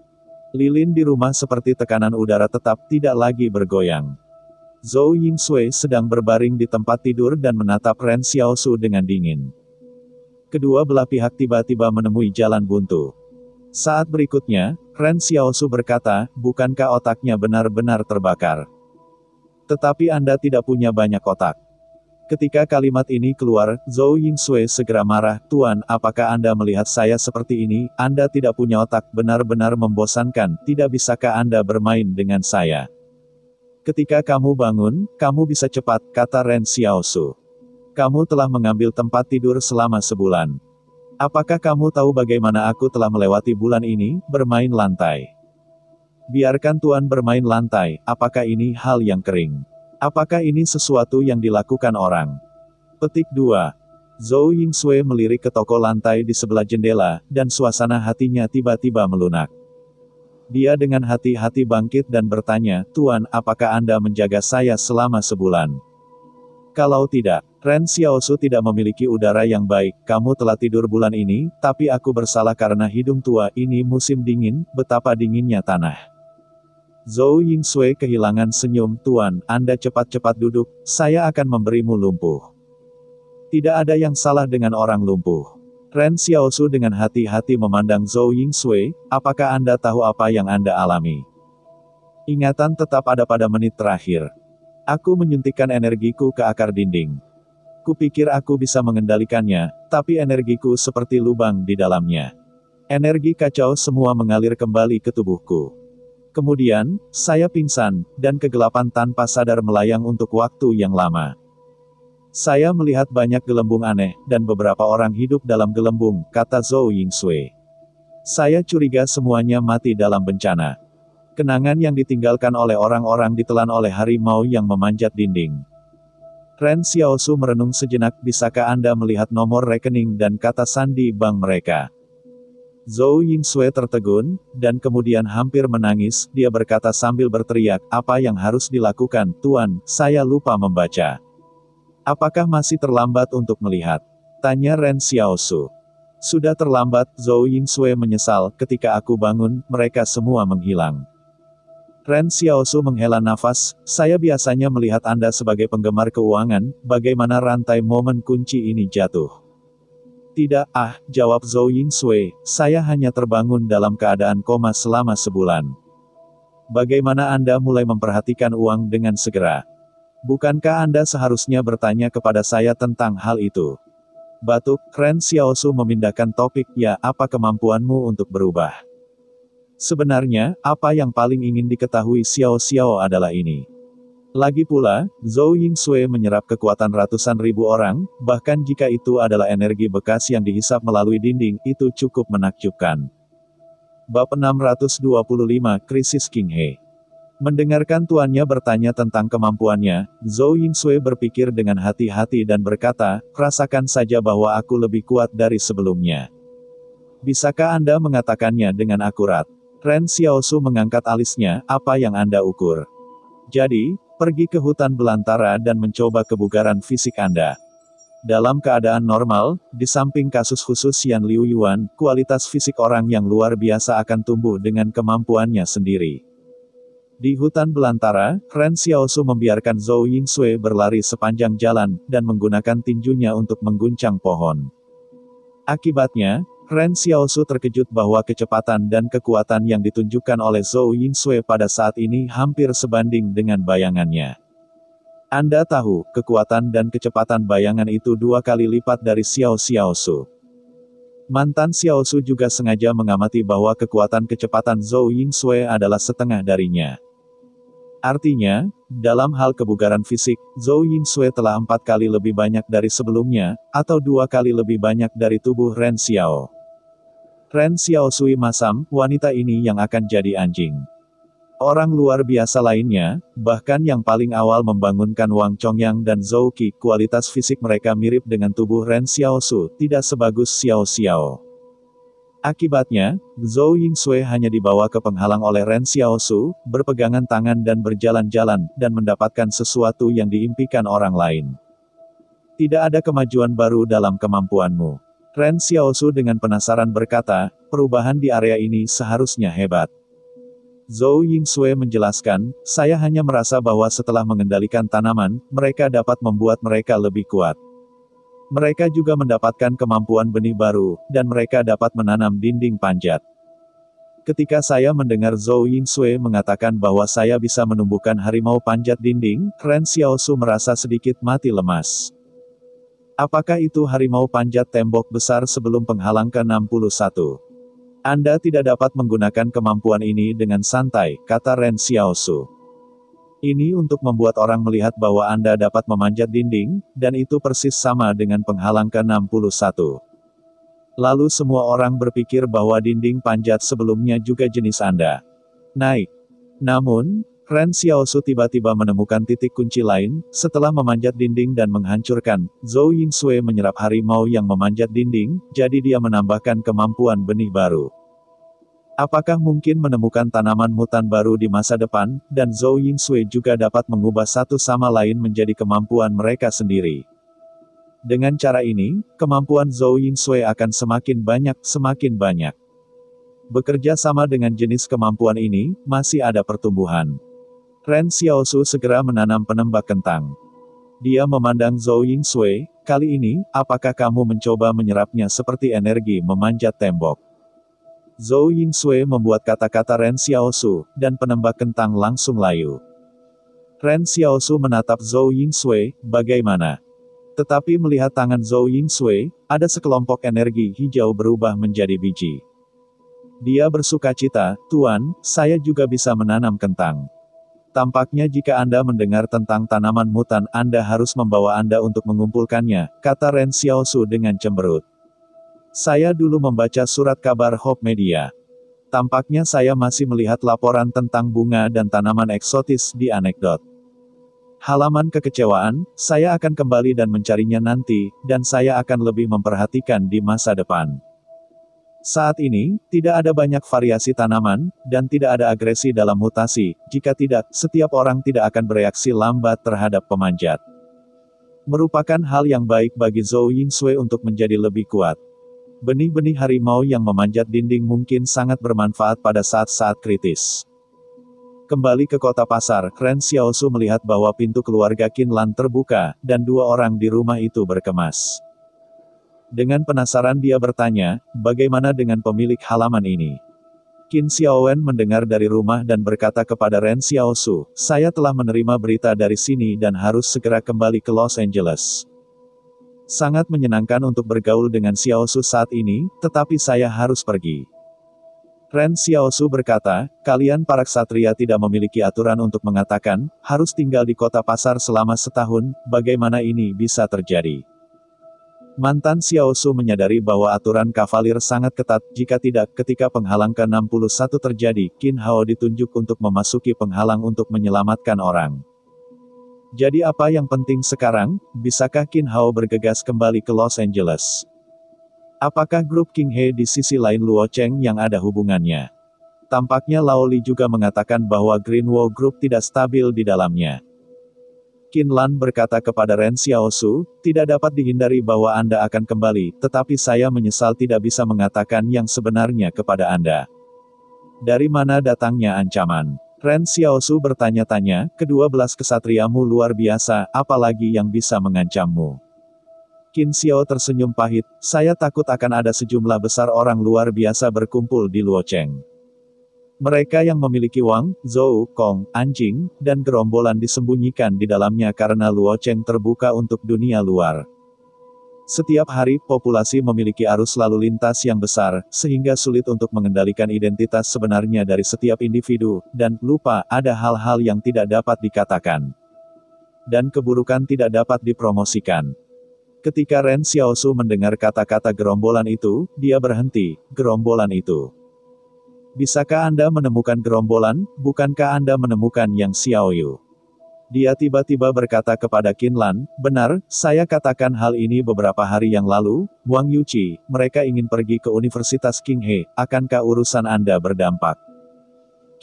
Lilin di rumah seperti tekanan udara tetap tidak lagi bergoyang. Zhou Yingsui sedang berbaring di tempat tidur dan menatap Ren Xiaosu dengan dingin. Kedua belah pihak tiba-tiba menemui jalan buntu. Saat berikutnya, Ren Xiaosu berkata, "Bukankah otaknya benar-benar terbakar? Tetapi Anda tidak punya banyak otak." Ketika kalimat ini keluar, Zhou Yingsui segera marah, "Tuan, apakah Anda melihat saya seperti ini? Anda tidak punya otak, benar-benar membosankan, tidak bisakah Anda bermain dengan saya? Ketika kamu bangun, kamu bisa cepat," kata Ren Xiaosu. "Kamu telah mengambil tempat tidur selama sebulan. Apakah kamu tahu bagaimana aku telah melewati bulan ini, bermain lantai? Biarkan Tuan bermain lantai, apakah ini hal yang kering? Apakah ini sesuatu yang dilakukan orang?" Petik 2. Zhou Yingsui melirik ke toko lantai di sebelah jendela, dan suasana hatinya tiba-tiba melunak. Dia dengan hati-hati bangkit dan bertanya, "Tuan, apakah Anda menjaga saya selama sebulan? Kalau tidak, Ren Xiaosu tidak memiliki udara yang baik, kamu telah tidur bulan ini, tapi aku bersalah karena hidung tua, ini musim dingin, betapa dinginnya tanah." Zhou Yingsui kehilangan senyum, "Tuan, Anda cepat-cepat duduk, saya akan memberimu lumpuh." Tidak ada yang salah dengan orang lumpuh. Ren Xiaosu dengan hati-hati memandang Zhou Yingsui, "Apakah Anda tahu apa yang Anda alami? Ingatan tetap ada pada menit terakhir. Aku menyuntikkan energiku ke akar dinding. Kupikir aku bisa mengendalikannya, tapi energiku seperti lubang di dalamnya. Energi kacau semua mengalir kembali ke tubuhku. Kemudian, saya pingsan, dan kegelapan tanpa sadar melayang untuk waktu yang lama. Saya melihat banyak gelembung aneh, dan beberapa orang hidup dalam gelembung," kata Zhou Yingsui. "Saya curiga semuanya mati dalam bencana. Kenangan yang ditinggalkan oleh orang-orang ditelan oleh harimau yang memanjat dinding." Ren Xiaosu merenung sejenak, "Bisakah Anda melihat nomor rekening dan kata sandi bank mereka?" Zhou Yingsui tertegun, dan kemudian hampir menangis, dia berkata sambil berteriak, "Apa yang harus dilakukan, Tuan? Saya lupa membaca." "Apakah masih terlambat untuk melihat?" tanya Ren Xiaosu. "Sudah terlambat," Zhou Yingsui menyesal, "ketika aku bangun, mereka semua menghilang." Ren Xiaosu menghela nafas, "Saya biasanya melihat Anda sebagai penggemar keuangan, bagaimana rantai momen kunci ini jatuh?" "Tidak, jawab Zhou Yingsui, "saya hanya terbangun dalam keadaan koma selama sebulan." "Bagaimana Anda mulai memperhatikan uang dengan segera? Bukankah Anda seharusnya bertanya kepada saya tentang hal itu?" Batuk, Ren Xiaosu memindahkan topik, "Ya, apa kemampuanmu untuk berubah? Sebenarnya, apa yang paling ingin diketahui Xiao Xiao adalah ini. Lagi pula, Zhou Yingsui menyerap kekuatan ratusan ribu orang, bahkan jika itu adalah energi bekas yang dihisap melalui dinding, itu cukup menakjubkan." Bab 625, Krisis King He. Mendengarkan tuannya bertanya tentang kemampuannya, Zhou Yingsui berpikir dengan hati-hati dan berkata, "Rasakan saja bahwa aku lebih kuat dari sebelumnya. Bisakah Anda mengatakannya dengan akurat?" Ren Xiaosu mengangkat alisnya, "Apa yang Anda ukur? Jadi, pergi ke hutan belantara dan mencoba kebugaran fisik Anda. Dalam keadaan normal, di samping kasus khusus Yan Liu Yuan, kualitas fisik orang yang luar biasa akan tumbuh dengan kemampuannya sendiri." Di hutan belantara, Ren Xiaosu membiarkan Zhou Yingsui berlari sepanjang jalan, dan menggunakan tinjunya untuk mengguncang pohon. Akibatnya, Ren Xiaosu terkejut bahwa kecepatan dan kekuatan yang ditunjukkan oleh Zhou Yingsui pada saat ini hampir sebanding dengan bayangannya. Anda tahu, kekuatan dan kecepatan bayangan itu 2 kali lipat dari Xiao Xiaosu. Mantan Xiaosu juga sengaja mengamati bahwa kekuatan kecepatan Zhou Yingsui adalah setengah darinya. Artinya, dalam hal kebugaran fisik, Zhou Yingsui telah 4 kali lebih banyak dari sebelumnya, atau 2 kali lebih banyak dari tubuh Ren Xiao. Ren Xiao Sui masam, wanita ini yang akan jadi anjing. Orang luar biasa lainnya, bahkan yang paling awal membangunkan Wang Chongyang dan Zhou Qi, kualitas fisik mereka mirip dengan tubuh Ren Xiaosu, tidak sebagus Xiao Xiao. Akibatnya, Zhou Yingsui hanya dibawa ke penghalang oleh Ren Xiaosu, berpegangan tangan dan berjalan-jalan, dan mendapatkan sesuatu yang diimpikan orang lain. Tidak ada kemajuan baru dalam kemampuanmu. Ren Xiaosu dengan penasaran berkata, perubahan di area ini seharusnya hebat. Zhou Yingsui menjelaskan, saya hanya merasa bahwa setelah mengendalikan tanaman, mereka dapat membuat mereka lebih kuat. Mereka juga mendapatkan kemampuan benih baru, dan mereka dapat menanam dinding panjat. Ketika saya mendengar Zhou Yingsui mengatakan bahwa saya bisa menumbuhkan harimau panjat dinding, Ren Xiaosu merasa sedikit mati lemas. Apakah itu harimau panjat tembok besar sebelum penghalang ke-61? Anda tidak dapat menggunakan kemampuan ini dengan santai, kata Ren Xiaosu. Ini untuk membuat orang melihat bahwa Anda dapat memanjat dinding, dan itu persis sama dengan penghalang ke-61. Lalu semua orang berpikir bahwa dinding panjat sebelumnya juga jenis Anda. Naik. Namun, Ren Xiaosu tiba-tiba menemukan titik kunci lain, setelah memanjat dinding dan menghancurkan, Zhou Yingsui menyerap harimau yang memanjat dinding, jadi dia menambahkan kemampuan benih baru. Apakah mungkin menemukan tanaman hutan baru di masa depan, dan Zhou Yingsui juga dapat mengubah satu sama lain menjadi kemampuan mereka sendiri? Dengan cara ini, kemampuan Zhou Yingsui akan semakin banyak. Bekerja sama dengan jenis kemampuan ini, masih ada pertumbuhan. Ren Xiaosu segera menanam penembak kentang. Dia memandang Zhou Yingsui, kali ini, apakah kamu mencoba menyerapnya seperti energi memanjat tembok? Zhou Yingsui membuat kata-kata Ren Xiaosu, dan penembak kentang langsung layu. Ren Xiaosu menatap Zhou Yingsui, bagaimana? Tetapi melihat tangan Zhou Yingsui, ada sekelompok energi hijau berubah menjadi biji. Dia bersukacita, Tuan, saya juga bisa menanam kentang. Tampaknya jika Anda mendengar tentang tanaman hutan, Anda harus membawa Anda untuk mengumpulkannya, kata Ren Xiaosu dengan cemberut. Saya dulu membaca surat kabar Hope Media. Tampaknya saya masih melihat laporan tentang bunga dan tanaman eksotis di anekdot. Halaman kekecewaan, saya akan kembali dan mencarinya nanti, dan saya akan lebih memperhatikan di masa depan. Saat ini, tidak ada banyak variasi tanaman, dan tidak ada agresi dalam mutasi, jika tidak, setiap orang tidak akan bereaksi lambat terhadap pemanjat. Merupakan hal yang baik bagi Zhou Yingsui untuk menjadi lebih kuat. Benih-benih harimau yang memanjat dinding mungkin sangat bermanfaat pada saat-saat kritis. Kembali ke kota pasar, Ren Xiaosu melihat bahwa pintu keluarga Qin Lan terbuka, dan 2 orang di rumah itu berkemas. Dengan penasaran dia bertanya, bagaimana dengan pemilik halaman ini? Qin Xiaowen mendengar dari rumah dan berkata kepada Ren Xiaosu, saya telah menerima berita dari sini dan harus segera kembali ke Los Angeles. Sangat menyenangkan untuk bergaul dengan Xiaosu saat ini, tetapi saya harus pergi. Ren Xiaosu berkata, kalian para ksatria tidak memiliki aturan untuk mengatakan, harus tinggal di kota pasar selama setahun, bagaimana ini bisa terjadi? Mantan Xiaosu menyadari bahwa aturan kavalir sangat ketat, jika tidak, ketika penghalang ke-61 terjadi, Qin Hao ditunjuk untuk memasuki penghalang untuk menyelamatkan orang. Jadi apa yang penting sekarang, bisakah Qin Hao bergegas kembali ke Los Angeles? Apakah grup King He di sisi lain Luo Cheng yang ada hubungannya? Tampaknya Lao Li juga mengatakan bahwa Green Wall Group tidak stabil di dalamnya. Qin Lan berkata kepada Ren Xiaosu, tidak dapat dihindari bahwa Anda akan kembali, tetapi saya menyesal tidak bisa mengatakan yang sebenarnya kepada Anda. Dari mana datangnya ancaman? Ren Xiaosu bertanya-tanya, kedua belas kesatriamu luar biasa, apalagi yang bisa mengancammu? Qin Xiao tersenyum pahit, saya takut akan ada sejumlah besar orang luar biasa berkumpul di Luocheng. Mereka yang memiliki Wang, Zhou, Kong, anjing, dan gerombolan disembunyikan di dalamnya karena Luocheng terbuka untuk dunia luar. Setiap hari, populasi memiliki arus lalu lintas yang besar, sehingga sulit untuk mengendalikan identitas sebenarnya dari setiap individu, dan lupa, ada hal-hal yang tidak dapat dikatakan. Dan keburukan tidak dapat dipromosikan. Ketika Ren Xiaosu mendengar kata-kata gerombolan itu, dia berhenti. Gerombolan itu. Bisakah Anda menemukan gerombolan? Bukankah Anda menemukan Yang Xiaoyu? Dia tiba-tiba berkata kepada Qin Lan, benar, saya katakan hal ini beberapa hari yang lalu, Wang Yuqi, mereka ingin pergi ke Universitas Qinghe, akankah urusan Anda berdampak?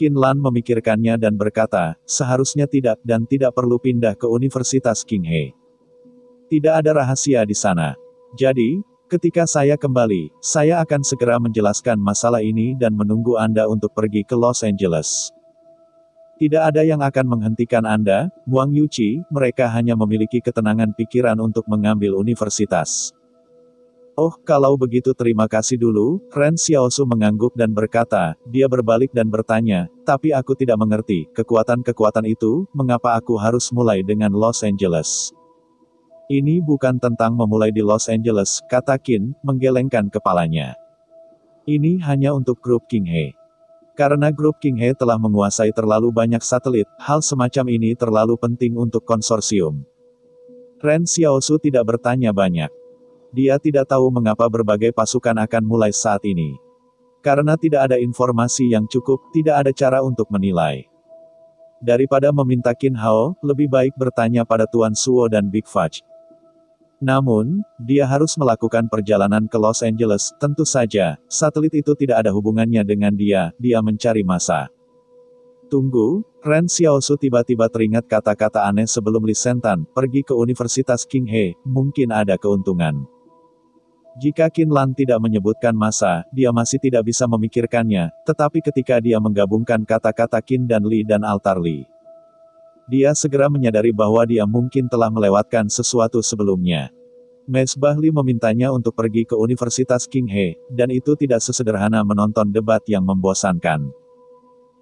Qin Lan memikirkannya dan berkata, seharusnya tidak dan tidak perlu pindah ke Universitas Qinghe. Tidak ada rahasia di sana. Jadi, ketika saya kembali, saya akan segera menjelaskan masalah ini dan menunggu Anda untuk pergi ke Los Angeles. Tidak ada yang akan menghentikan Anda, Wang Yuqi, mereka hanya memiliki ketenangan pikiran untuk mengambil universitas. Oh, kalau begitu terima kasih dulu, Ren Xiaosu mengangguk dan berkata, dia berbalik dan bertanya, tapi aku tidak mengerti, kekuatan-kekuatan itu, mengapa aku harus mulai dengan Los Angeles? Ini bukan tentang memulai di Los Angeles, kata Qin, menggelengkan kepalanya. Ini hanya untuk grup Qinghe. Karena grup Qinghe telah menguasai terlalu banyak satelit, hal semacam ini terlalu penting untuk konsorsium. Ren Xiaosu tidak bertanya banyak. Dia tidak tahu mengapa berbagai pasukan akan mulai saat ini. Karena tidak ada informasi yang cukup, tidak ada cara untuk menilai. Daripada meminta Qin Hao, lebih baik bertanya pada Tuan Suo dan Big Fudge. Namun, dia harus melakukan perjalanan ke Los Angeles, tentu saja, satelit itu tidak ada hubungannya dengan dia mencari masa. Tunggu, Ren Xiaosu tiba-tiba teringat kata-kata aneh sebelum lisentan, pergi ke Universitas Qinghe, mungkin ada keuntungan. Jika Qin Lan tidak menyebutkan masa, dia masih tidak bisa memikirkannya, tetapi ketika dia menggabungkan kata-kata Qin dan Li dan Altar Li, dia segera menyadari bahwa dia mungkin telah melewatkan sesuatu sebelumnya. Mesbah Li memintanya untuk pergi ke Universitas Qinghe, dan itu tidak sesederhana menonton debat yang membosankan.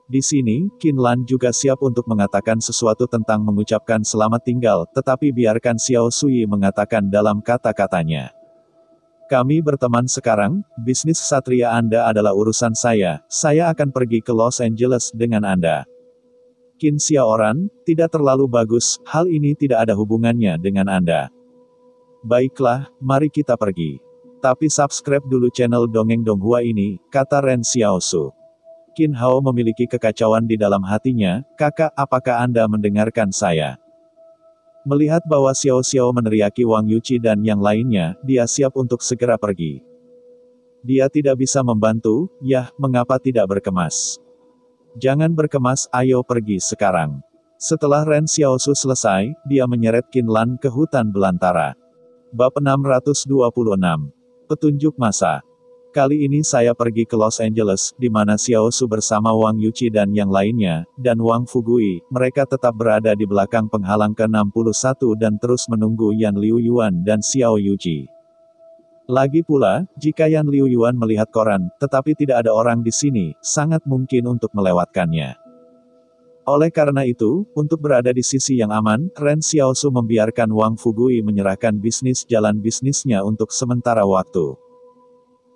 Di sini, Qin Lan juga siap untuk mengatakan sesuatu tentang mengucapkan selamat tinggal, tetapi biarkan Xiao Sui mengatakan dalam kata-katanya. Kami berteman sekarang, bisnis Ksatria Anda adalah urusan saya akan pergi ke Los Angeles dengan Anda. Qin Xiaoran, tidak terlalu bagus, hal ini tidak ada hubungannya dengan Anda. Baiklah, mari kita pergi. Tapi subscribe dulu channel Dongeng Donghua ini, kata Ren Xiaosu. Qin Hao memiliki kekacauan di dalam hatinya, kakak, apakah Anda mendengarkan saya? Melihat bahwa Xiao Xiao meneriaki Wang Yuqi dan yang lainnya, dia siap untuk segera pergi. Dia tidak bisa membantu, yah, mengapa tidak berkemas? Jangan berkemas, ayo pergi sekarang. Setelah Ren Xiaosu selesai, dia menyeret Qin Lan ke hutan belantara. Bab 626. Petunjuk masa. Kali ini saya pergi ke Los Angeles, di mana Xiaosu bersama Wang Yuqi dan yang lainnya, dan Wang Fugui, mereka tetap berada di belakang penghalang ke-61 dan terus menunggu Yan Liuyuan dan Xiao Yuji. Lagi pula, jika Yan Liuyuan melihat koran, tetapi tidak ada orang di sini, sangat mungkin untuk melewatkannya. Oleh karena itu, untuk berada di sisi yang aman, Ren Xiaosu membiarkan Wang Fugui menyerahkan jalan bisnisnya untuk sementara waktu.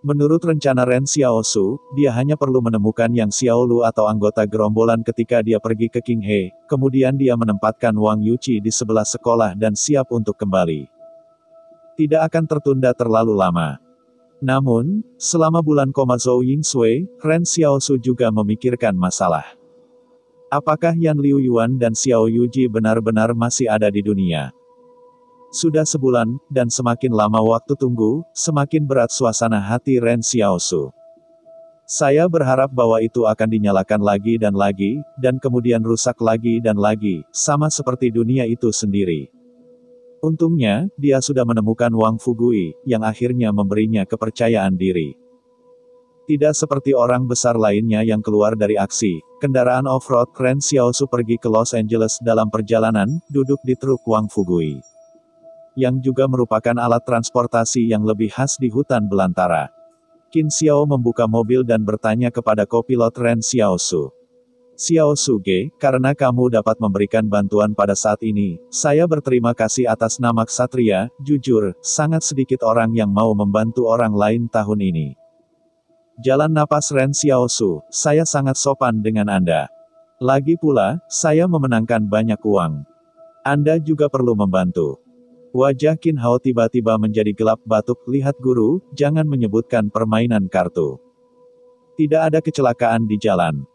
Menurut rencana Ren Xiaosu, dia hanya perlu menemukan Yang Xiaolu atau anggota gerombolan ketika dia pergi ke Qinghe, kemudian dia menempatkan Wang Yuqi di sebelah sekolah dan siap untuk kembali. Tidak akan tertunda terlalu lama. Namun, selama bulan koma Zhou Yingsui, Ren Xiaosu juga memikirkan masalah. Apakah Yan Liuyuan dan Xiao Yuji benar-benar masih ada di dunia? Sudah sebulan, dan semakin lama waktu tunggu, semakin berat suasana hati Ren Xiaosu. Saya berharap bahwa itu akan dinyalakan lagi, dan kemudian rusak lagi, sama seperti dunia itu sendiri. Untungnya, dia sudah menemukan Wang Fugui, yang akhirnya memberinya kepercayaan diri. Tidak seperti orang besar lainnya yang keluar dari aksi, kendaraan off-road, Ren Xiaosu pergi ke Los Angeles dalam perjalanan, duduk di truk Wang Fugui. Yang juga merupakan alat transportasi yang lebih khas di hutan belantara. Qin Xiao membuka mobil dan bertanya kepada kopilot Ren Xiaosu. Xiao Suge, karena kamu dapat memberikan bantuan pada saat ini, saya berterima kasih atas nama ksatria. Jujur, sangat sedikit orang yang mau membantu orang lain tahun ini. Jalan napas Ren Xiaosu, saya sangat sopan dengan Anda. Lagi pula, saya memenangkan banyak uang. Anda juga perlu membantu. Wajah Qin Hao tiba-tiba menjadi gelap batuk. Lihat guru, jangan menyebutkan permainan kartu. Tidak ada kecelakaan di jalan.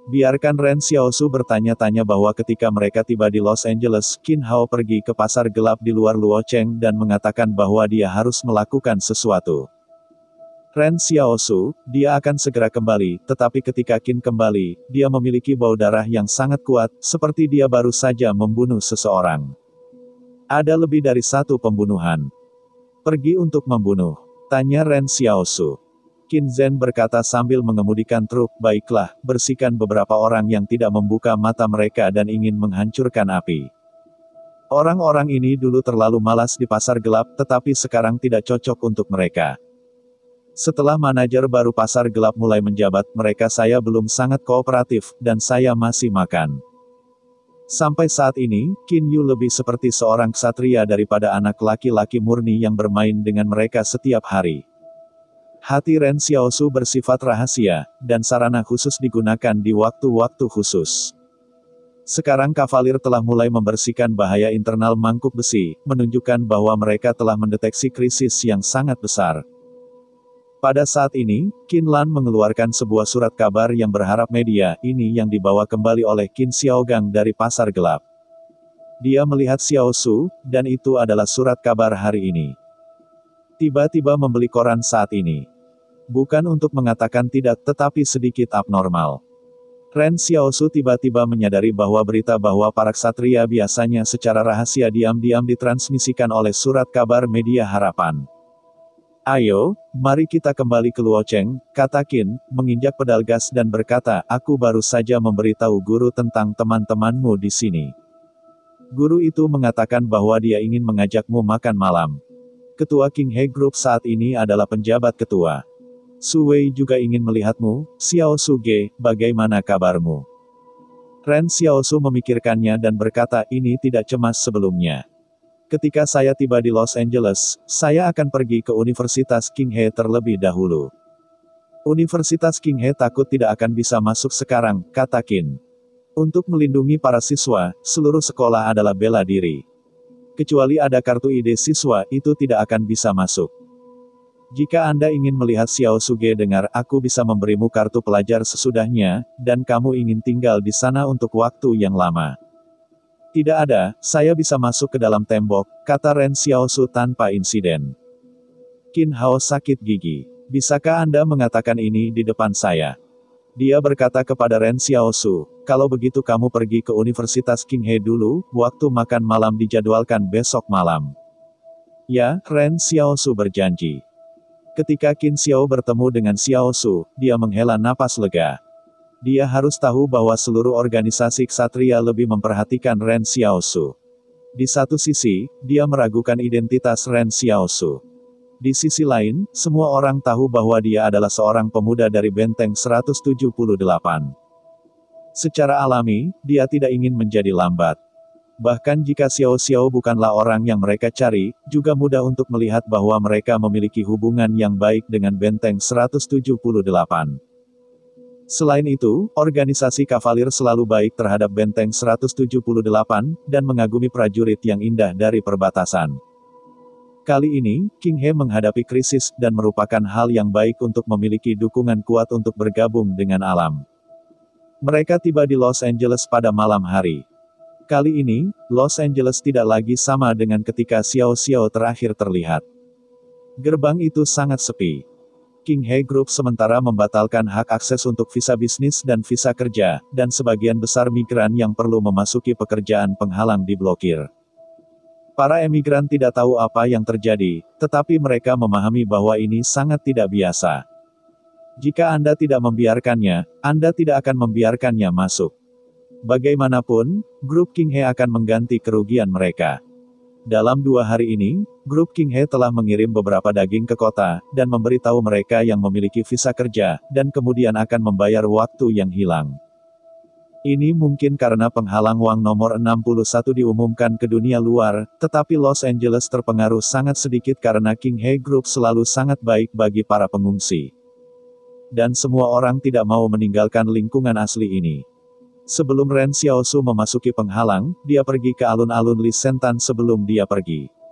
Biarkan Ren Xiaosu bertanya-tanya bahwa ketika mereka tiba di Los Angeles, Qin Hao pergi ke pasar gelap di luar Luocheng dan mengatakan bahwa dia harus melakukan sesuatu. Ren Xiaosu, dia akan segera kembali, tetapi ketika Qin kembali, dia memiliki bau darah yang sangat kuat, seperti dia baru saja membunuh seseorang. Ada lebih dari satu pembunuhan. Pergi untuk membunuh? Tanya Ren Xiaosu. Qin Zhen berkata sambil mengemudikan truk, baiklah, bersihkan beberapa orang yang tidak membuka mata mereka dan ingin menghancurkan api. Orang-orang ini dulu terlalu malas di pasar gelap, tetapi sekarang tidak cocok untuk mereka. Setelah manajer baru pasar gelap mulai menjabat, mereka saya belum sangat kooperatif, dan saya masih makan. Sampai saat ini, Qin Yu lebih seperti seorang ksatria daripada anak laki-laki murni yang bermain dengan mereka setiap hari. Hati Ren Xiaosu bersifat rahasia, dan sarana khusus digunakan di waktu-waktu khusus. Sekarang kavalir telah mulai membersihkan bahaya internal mangkuk besi, menunjukkan bahwa mereka telah mendeteksi krisis yang sangat besar. Pada saat ini, Qin Lan mengeluarkan sebuah surat kabar yang berharap media ini yang dibawa kembali oleh Qin Xiaogang dari pasar gelap. Dia melihat Xiaosu, dan itu adalah surat kabar hari ini. Tiba-tiba membeli koran saat ini. Bukan untuk mengatakan tidak, tetapi sedikit abnormal. Ren Xiaosu tiba-tiba menyadari bahwa berita bahwa para ksatria biasanya secara rahasia diam-diam ditransmisikan oleh surat kabar media harapan. Ayo, mari kita kembali ke Luocheng, kata Qin, menginjak pedal gas dan berkata, aku baru saja memberitahu guru tentang teman-temanmu di sini. Guru itu mengatakan bahwa dia ingin mengajakmu makan malam. Ketua King He Group saat ini adalah penjabat ketua. Su Wei juga ingin melihatmu. Xiao Suge, bagaimana kabarmu? Ren Xiaosu memikirkannya dan berkata, ini tidak cemas sebelumnya. Ketika saya tiba di Los Angeles, saya akan pergi ke Universitas King He terlebih dahulu. Universitas King He takut tidak akan bisa masuk sekarang, kata Qin. Untuk melindungi para siswa, seluruh sekolah adalah bela diri. Kecuali ada kartu ide siswa, itu tidak akan bisa masuk. Jika Anda ingin melihat Xiao Suge dengar, aku bisa memberimu kartu pelajar sesudahnya, dan kamu ingin tinggal di sana untuk waktu yang lama. Tidak ada, saya bisa masuk ke dalam tembok, kata Ren Xiaosu tanpa insiden. Qin Hao sakit gigi. Bisakah Anda mengatakan ini di depan saya? Dia berkata kepada Ren Xiaosu, kalau begitu kamu pergi ke Universitas King He dulu, waktu makan malam dijadwalkan besok malam. Ya, Ren Xiaosu berjanji. Ketika Qin Xiao bertemu dengan Xiaosu, dia menghela napas lega. Dia harus tahu bahwa seluruh organisasi ksatria lebih memperhatikan Ren Xiaosu. Di satu sisi, dia meragukan identitas Ren Xiaosu. Di sisi lain, semua orang tahu bahwa dia adalah seorang pemuda dari Benteng 178. Secara alami, dia tidak ingin menjadi lambat. Bahkan jika Xiao Xiao bukanlah orang yang mereka cari, juga mudah untuk melihat bahwa mereka memiliki hubungan yang baik dengan Benteng 178. Selain itu, organisasi kavalir selalu baik terhadap Benteng 178, dan mengagumi prajurit yang indah dari perbatasan. Kali ini, King He menghadapi krisis, dan merupakan hal yang baik untuk memiliki dukungan kuat untuk bergabung dengan alam. Mereka tiba di Los Angeles pada malam hari. Kali ini, Los Angeles tidak lagi sama dengan ketika Xiao Xiao terakhir terlihat. Gerbang itu sangat sepi. King He Group sementara membatalkan hak akses untuk visa bisnis dan visa kerja, dan sebagian besar migran yang perlu memasuki pekerjaan penghalang diblokir. Para emigran tidak tahu apa yang terjadi, tetapi mereka memahami bahwa ini sangat tidak biasa. Jika Anda tidak membiarkannya, Anda tidak akan membiarkannya masuk. Bagaimanapun, grup King He akan mengganti kerugian mereka. Dalam 2 hari ini, grup King He telah mengirim beberapa daging ke kota, dan memberitahu mereka yang memiliki visa kerja, dan kemudian akan membayar waktu yang hilang. Ini mungkin karena penghalang Wang nomor 61 diumumkan ke dunia luar, tetapi Los Angeles terpengaruh sangat sedikit karena King He Group selalu sangat baik bagi para pengungsi. Dan semua orang tidak mau meninggalkan lingkungan asli ini. Sebelum Ren Xiaosu memasuki penghalang, dia pergi ke alun-alun Li Sentan sebelum dia pergi.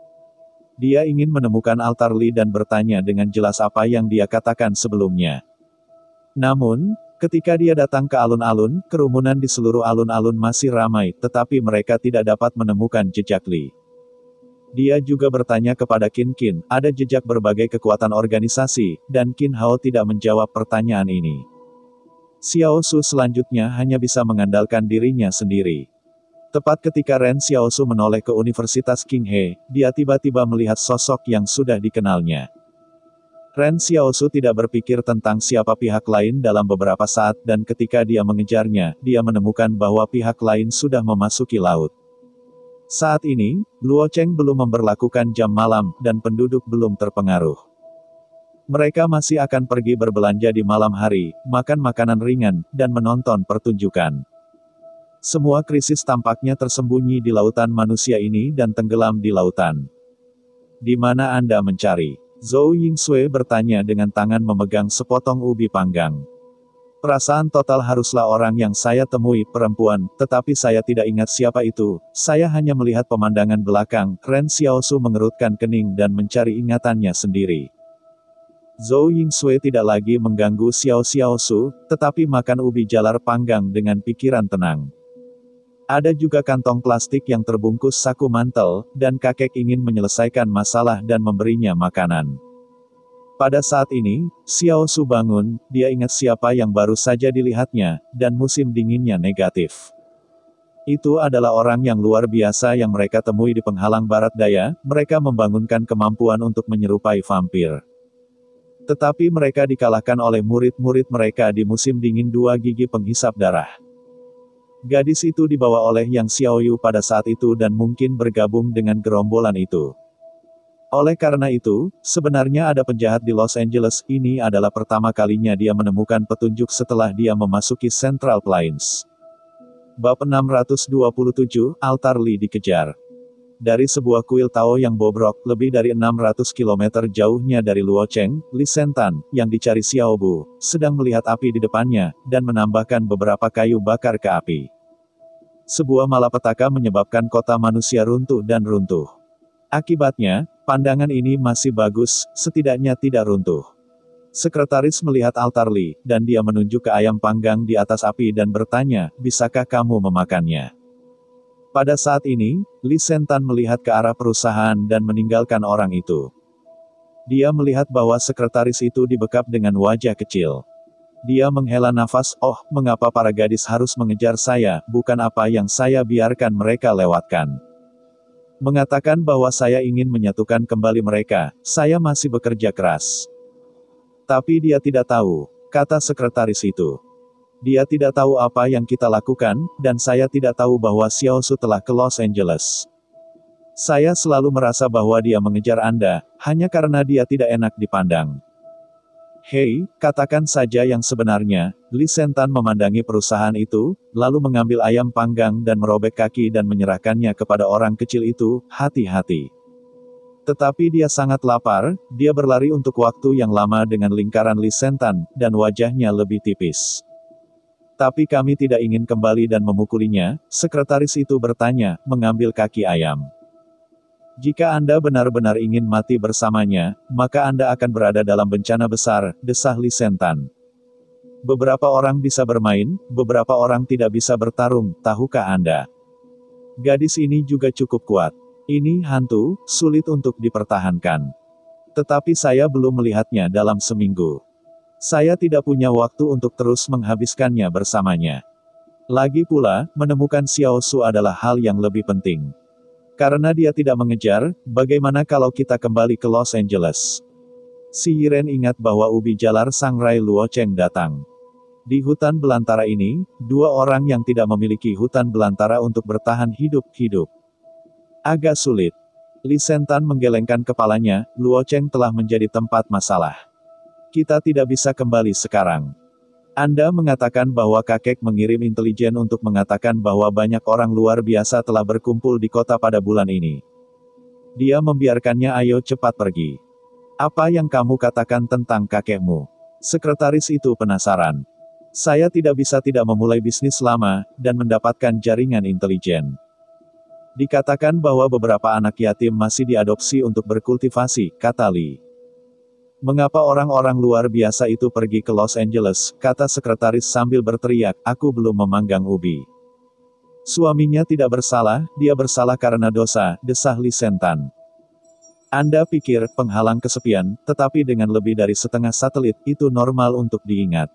Dia ingin menemukan altar Li dan bertanya dengan jelas apa yang dia katakan sebelumnya. Namun, ketika dia datang ke alun-alun, kerumunan di seluruh alun-alun masih ramai, tetapi mereka tidak dapat menemukan jejak Li. Dia juga bertanya kepada Qin Qin, ada jejak berbagai kekuatan organisasi, dan Qin Hao tidak menjawab pertanyaan ini. Xiao Su selanjutnya hanya bisa mengandalkan dirinya sendiri. Tepat ketika Ren Xiaosu menoleh ke Universitas King He, dia tiba-tiba melihat sosok yang sudah dikenalnya. Ren Xiaosu tidak berpikir tentang siapa pihak lain dalam beberapa saat dan ketika dia mengejarnya, dia menemukan bahwa pihak lain sudah memasuki laut. Saat ini, Luo Cheng belum memberlakukan jam malam, dan penduduk belum terpengaruh. Mereka masih akan pergi berbelanja di malam hari, makan makanan ringan, dan menonton pertunjukan. Semua krisis tampaknya tersembunyi di lautan manusia ini dan tenggelam di lautan. Di mana Anda mencari? Zhou Yingsui bertanya dengan tangan memegang sepotong ubi panggang. Perasaan total haruslah orang yang saya temui, perempuan, tetapi saya tidak ingat siapa itu, saya hanya melihat pemandangan belakang. Ren Xiaosu mengerutkan kening dan mencari ingatannya sendiri. Zhou Yingsui tidak lagi mengganggu Xiaosu, tetapi makan ubi jalar panggang dengan pikiran tenang. Ada juga kantong plastik yang terbungkus saku mantel, dan kakek ingin menyelesaikan masalah dan memberinya makanan. Pada saat ini, Xiao Su bangun, dia ingat siapa yang baru saja dilihatnya, dan musim dinginnya negatif. Itu adalah orang yang luar biasa yang mereka temui di penghalang barat daya, mereka membangunkan kemampuan untuk menyerupai vampir. Tetapi mereka dikalahkan oleh murid-murid mereka di musim dingin dua gigi penghisap darah. Gadis itu dibawa oleh Yang Xiaoyu pada saat itu dan mungkin bergabung dengan gerombolan itu. Oleh karena itu, sebenarnya ada penjahat di Los Angeles, ini adalah pertama kalinya dia menemukan petunjuk setelah dia memasuki Central Plains. Bab 627, Altar Li dikejar. Dari sebuah kuil Tao yang bobrok, lebih dari 600 km jauhnya dari Luocheng, Li Sentan, yang dicari Xiao Bu, sedang melihat api di depannya, dan menambahkan beberapa kayu bakar ke api. Sebuah malapetaka menyebabkan kota manusia runtuh dan runtuh. Akibatnya, pandangan ini masih bagus, setidaknya tidak runtuh. Sekretaris melihat altar Li, dan dia menunjuk ke ayam panggang di atas api dan bertanya, bisakah kamu memakannya? Pada saat ini, Li Sentan melihat ke arah perusahaan dan meninggalkan orang itu. Dia melihat bahwa sekretaris itu dibekap dengan wajah kecil. Dia menghela nafas, oh, mengapa para gadis harus mengejar saya, bukan apa yang saya biarkan mereka lewatkan. Mengatakan bahwa saya ingin menyatukan kembali mereka, saya masih bekerja keras. Tapi dia tidak tahu, kata sekretaris itu. Dia tidak tahu apa yang kita lakukan, dan saya tidak tahu bahwa Xiao Su telah ke Los Angeles. Saya selalu merasa bahwa dia mengejar Anda, hanya karena dia tidak enak dipandang. Hei, katakan saja yang sebenarnya. Li Sentan memandangi perusahaan itu, lalu mengambil ayam panggang dan merobek kaki dan menyerahkannya kepada orang kecil itu, hati-hati. Tetapi dia sangat lapar, dia berlari untuk waktu yang lama dengan lingkaran Li Sentan, dan wajahnya lebih tipis. Tapi kami tidak ingin kembali dan memukulinya, sekretaris itu bertanya, mengambil kaki ayam. Jika Anda benar-benar ingin mati bersamanya, maka Anda akan berada dalam bencana besar, desah Li Sentan. Beberapa orang bisa bermain, beberapa orang tidak bisa bertarung, tahukah Anda? Gadis ini juga cukup kuat. Ini hantu, sulit untuk dipertahankan. Tetapi saya belum melihatnya dalam seminggu. Saya tidak punya waktu untuk terus menghabiskannya bersamanya. Lagi pula, menemukan Xiao Su adalah hal yang lebih penting. Karena dia tidak mengejar, bagaimana kalau kita kembali ke Los Angeles? Si Yiren ingat bahwa ubi jalar Sangrai Luocheng datang. Di hutan belantara ini, dua orang yang tidak memiliki hutan belantara untuk bertahan hidup. Agak sulit. Li Sentan menggelengkan kepalanya, Luocheng telah menjadi tempat masalah. Kita tidak bisa kembali sekarang. Anda mengatakan bahwa kakek mengirim intelijen untuk mengatakan bahwa banyak orang luar biasa telah berkumpul di kota pada bulan ini. Dia membiarkannya. Ayo cepat pergi. Apa yang kamu katakan tentang kakekmu? Sekretaris itu penasaran. Saya tidak bisa tidak memulai bisnis lama, dan mendapatkan jaringan intelijen. Dikatakan bahwa beberapa anak yatim masih diadopsi untuk berkultivasi, kata Lee. Mengapa orang-orang luar biasa itu pergi ke Los Angeles, kata sekretaris sambil berteriak, aku belum memanggang ubi. Suaminya tidak bersalah, dia bersalah karena dosa, desah Lee Sentan. Anda pikir, penghalang kesepian, tetapi dengan lebih dari setengah satelit, itu normal untuk diingat.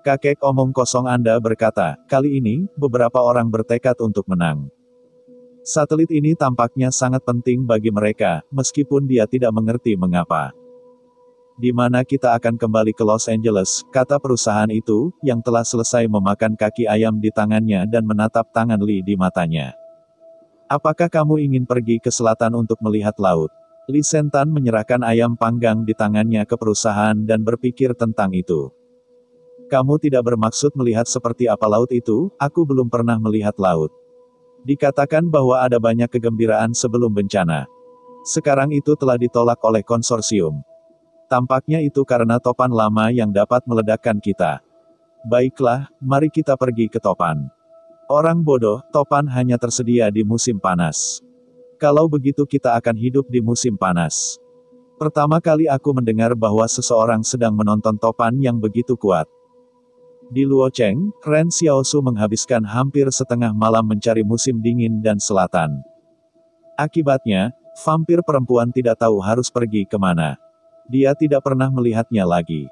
Kakek omong kosong. Anda berkata, kali ini, beberapa orang bertekad untuk menang. Satelit ini tampaknya sangat penting bagi mereka, meskipun dia tidak mengerti mengapa. Di mana kita akan kembali ke Los Angeles, kata perusahaan itu, yang telah selesai memakan kaki ayam di tangannya dan menatap tangan Lee di matanya. Apakah kamu ingin pergi ke selatan untuk melihat laut? Lee Sentan menyerahkan ayam panggang di tangannya ke perusahaan dan berpikir tentang itu. Kamu tidak bermaksud melihat seperti apa laut itu? Aku belum pernah melihat laut. Dikatakan bahwa ada banyak kegembiraan sebelum bencana. Sekarang itu telah ditolak oleh konsorsium. Tampaknya itu karena topan lama yang dapat meledakkan kita. Baiklah, mari kita pergi ke topan. Orang bodoh, topan hanya tersedia di musim panas. Kalau begitu kita akan hidup di musim panas. Pertama kali aku mendengar bahwa seseorang sedang menonton topan yang begitu kuat. Di Luocheng, Ren Xiaosu menghabiskan hampir setengah malam mencari musim dingin dan selatan. Akibatnya, vampir perempuan tidak tahu harus pergi kemana. Dia tidak pernah melihatnya lagi.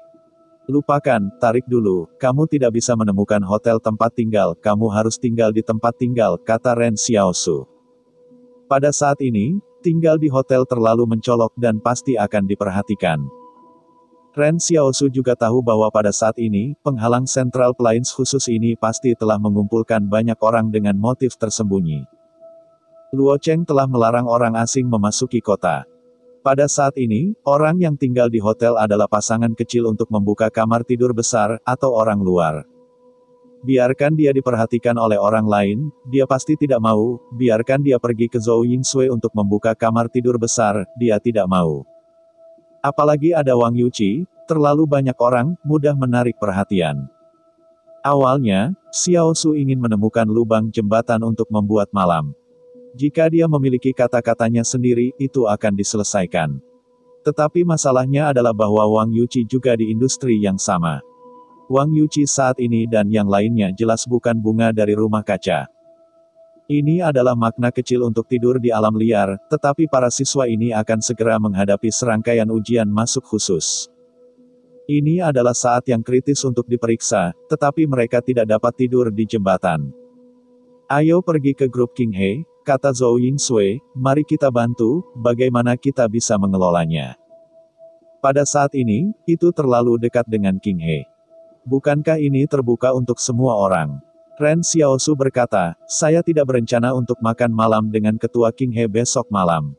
Lupakan, tarik dulu, kamu tidak bisa menemukan hotel tempat tinggal, kamu harus tinggal di tempat tinggal, kata Ren Xiaosu. Pada saat ini, tinggal di hotel terlalu mencolok dan pasti akan diperhatikan. Ren Xiaosu juga tahu bahwa pada saat ini, penghalang Central Plains khusus ini pasti telah mengumpulkan banyak orang dengan motif tersembunyi. Luocheng telah melarang orang asing memasuki kota. Pada saat ini, orang yang tinggal di hotel adalah pasangan kecil untuk membuka kamar tidur besar, atau orang luar. Biarkan dia diperhatikan oleh orang lain, dia pasti tidak mau, biarkan dia pergi ke Zhou Yingsui untuk membuka kamar tidur besar, dia tidak mau. Apalagi ada Wang Yuqi, terlalu banyak orang, mudah menarik perhatian. Awalnya, Xiao Su ingin menemukan lubang jembatan untuk membuat malam. Jika dia memiliki kata-katanya sendiri, itu akan diselesaikan. Tetapi masalahnya adalah bahwa Wang Yuqi juga di industri yang sama. Wang Yuqi saat ini dan yang lainnya jelas bukan bunga dari rumah kaca. Ini adalah makna kecil untuk tidur di alam liar, tetapi para siswa ini akan segera menghadapi serangkaian ujian masuk khusus. Ini adalah saat yang kritis untuk diperiksa, tetapi mereka tidak dapat tidur di jembatan. Ayo pergi ke grup King He, kata Zhou Yingsui, mari kita bantu, bagaimana kita bisa mengelolanya. Pada saat ini, itu terlalu dekat dengan King He. Bukankah ini terbuka untuk semua orang? Ren Xiaosu berkata, saya tidak berencana untuk makan malam dengan ketua King He besok malam.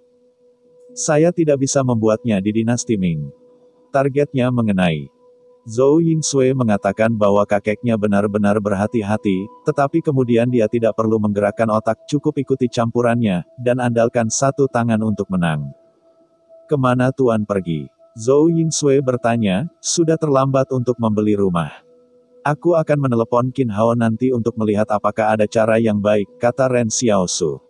Saya tidak bisa membuatnya di dinasti Ming. Targetnya mengenai. Zhou Yingsui mengatakan bahwa kakeknya benar-benar berhati-hati, tetapi kemudian dia tidak perlu menggerakkan otak, cukup ikuti campurannya, dan andalkan satu tangan untuk menang. Kemana Tuan pergi? Zhou Yingsui bertanya, sudah terlambat untuk membeli rumah. Aku akan menelepon Qin Hao nanti untuk melihat apakah ada cara yang baik, kata Ren Xiaosu.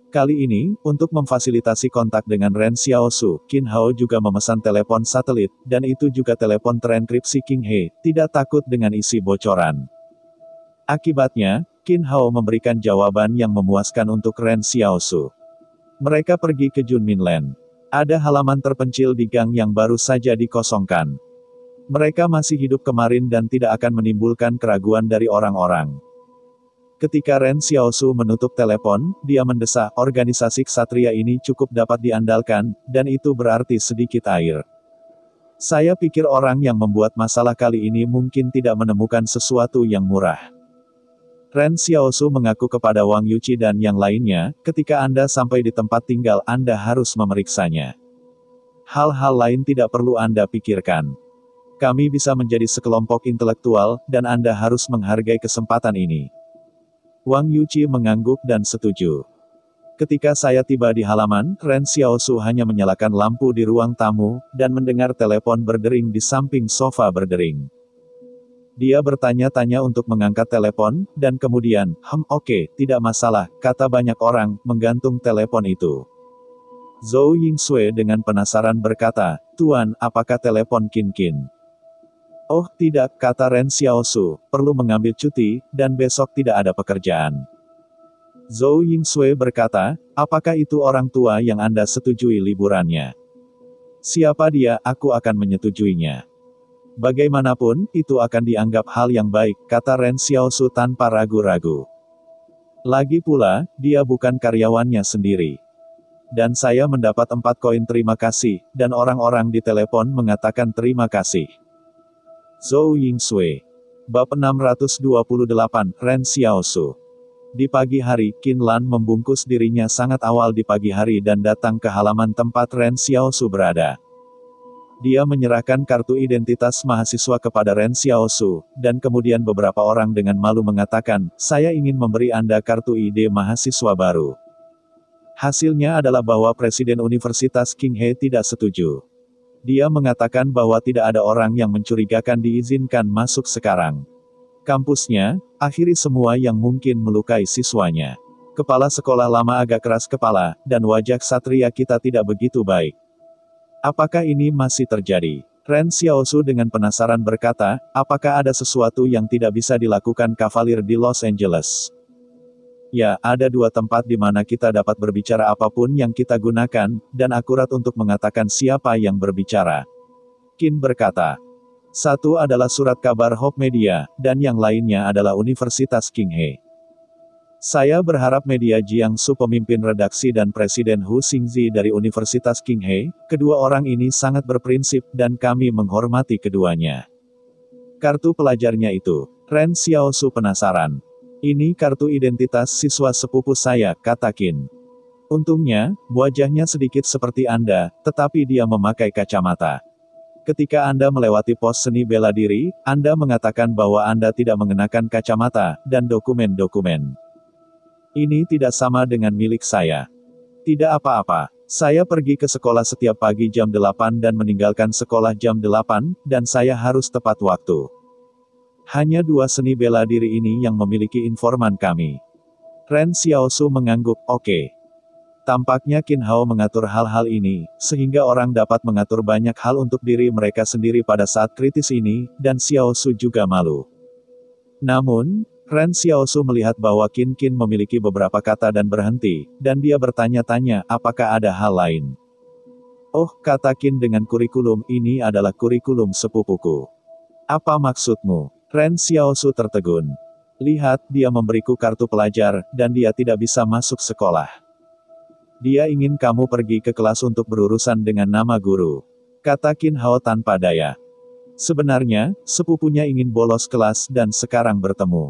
Kali ini, untuk memfasilitasi kontak dengan Ren Xiaosu, Qin Hao juga memesan telepon satelit, dan itu juga telepon terenkripsi King He, tidak takut dengan isi bocoran. Akibatnya, Qin Hao memberikan jawaban yang memuaskan untuk Ren Xiaosu. Mereka pergi ke Junminland. Ada halaman terpencil di gang yang baru saja dikosongkan. Mereka masih hidup kemarin dan tidak akan menimbulkan keraguan dari orang-orang. Ketika Ren Xiaosu menutup telepon, dia mendesak, organisasi ksatria ini cukup dapat diandalkan, dan itu berarti sedikit air. Saya pikir orang yang membuat masalah kali ini mungkin tidak menemukan sesuatu yang murah. Ren Xiaosu mengaku kepada Wang Yuqi dan yang lainnya, ketika Anda sampai di tempat tinggal Anda harus memeriksanya. Hal-hal lain tidak perlu Anda pikirkan. Kami bisa menjadi sekelompok intelektual, dan Anda harus menghargai kesempatan ini. Wang Yuqi mengangguk dan setuju. Ketika saya tiba di halaman, Ren Xiaosu hanya menyalakan lampu di ruang tamu, dan mendengar telepon berdering di samping sofa berdering. Dia bertanya-tanya untuk mengangkat telepon, dan kemudian, oke, tidak masalah, kata banyak orang, menggantung telepon itu. Zhou Yingsui dengan penasaran berkata, Tuan, apakah telepon Qin? Oh, tidak, kata Ren Xiaosu, perlu mengambil cuti, dan besok tidak ada pekerjaan. Zhou Yingsui berkata, apakah itu orang tua yang Anda setujui liburannya? Siapa dia, aku akan menyetujuinya. Bagaimanapun, itu akan dianggap hal yang baik, kata Ren Xiaosu tanpa ragu-ragu. Lagi pula, dia bukan karyawannya sendiri. Dan saya mendapat 4 koin terima kasih, dan orang-orang di telepon mengatakan terima kasih. Zhou Yingsui. Bab 628, Ren Xiaosu. Di pagi hari, Qin Lan membungkus dirinya sangat awal di pagi hari dan datang ke halaman tempat Ren Xiaosu berada. Dia menyerahkan kartu identitas mahasiswa kepada Ren Xiaosu, dan kemudian beberapa orang dengan malu mengatakan, saya ingin memberi Anda kartu ID mahasiswa baru. Hasilnya adalah bahwa Presiden Universitas Qinghe tidak setuju. Dia mengatakan bahwa tidak ada orang yang mencurigakan diizinkan masuk sekarang. Kampusnya, akhiri semua yang mungkin melukai siswanya. Kepala sekolah lama agak keras kepala, dan wajah ksatria kita tidak begitu baik. Apakah ini masih terjadi? Ren Xiaosu dengan penasaran berkata, apakah ada sesuatu yang tidak bisa dilakukan kavalir di Los Angeles? Ya, ada 2 tempat di mana kita dapat berbicara apapun yang kita gunakan, dan akurat untuk mengatakan siapa yang berbicara. Qin berkata. Satu adalah surat kabar Hope Media, dan yang lainnya adalah Universitas Qinghe. Saya berharap media Jiangsu pemimpin redaksi dan Presiden Hu Xingzi dari Universitas Qinghe, kedua orang ini sangat berprinsip dan kami menghormati keduanya. Kartu pelajarnya itu. Ren Xiaosu penasaran. Ini kartu identitas siswa sepupu saya, kata Qin. Untungnya, wajahnya sedikit seperti Anda, tetapi dia memakai kacamata. Ketika Anda melewati pos seni bela diri, Anda mengatakan bahwa Anda tidak mengenakan kacamata, dan dokumen-dokumen. Ini tidak sama dengan milik saya. Tidak apa-apa. Saya pergi ke sekolah setiap pagi jam 8 dan meninggalkan sekolah jam 8, dan saya harus tepat waktu. Hanya 2 seni bela diri ini yang memiliki informan kami. Ren Xiaosu mengangguk, oke. Tampaknya Qin Hao mengatur hal-hal ini, sehingga orang dapat mengatur banyak hal untuk diri mereka sendiri pada saat kritis ini, dan Xiaosu juga malu. Namun, Ren Xiaosu melihat bahwa Qin memiliki beberapa kata dan berhenti, dan dia bertanya-tanya, apakah ada hal lain? Oh, kata Qin dengan kurikulum, ini adalah kurikulum sepupuku. Apa maksudmu? Ren Xiaosu tertegun. Lihat, dia memberiku kartu pelajar, dan dia tidak bisa masuk sekolah. Dia ingin kamu pergi ke kelas untuk berurusan dengan nama guru. Kata Qin Hao tanpa daya. Sebenarnya, sepupunya ingin bolos kelas dan sekarang bertemu.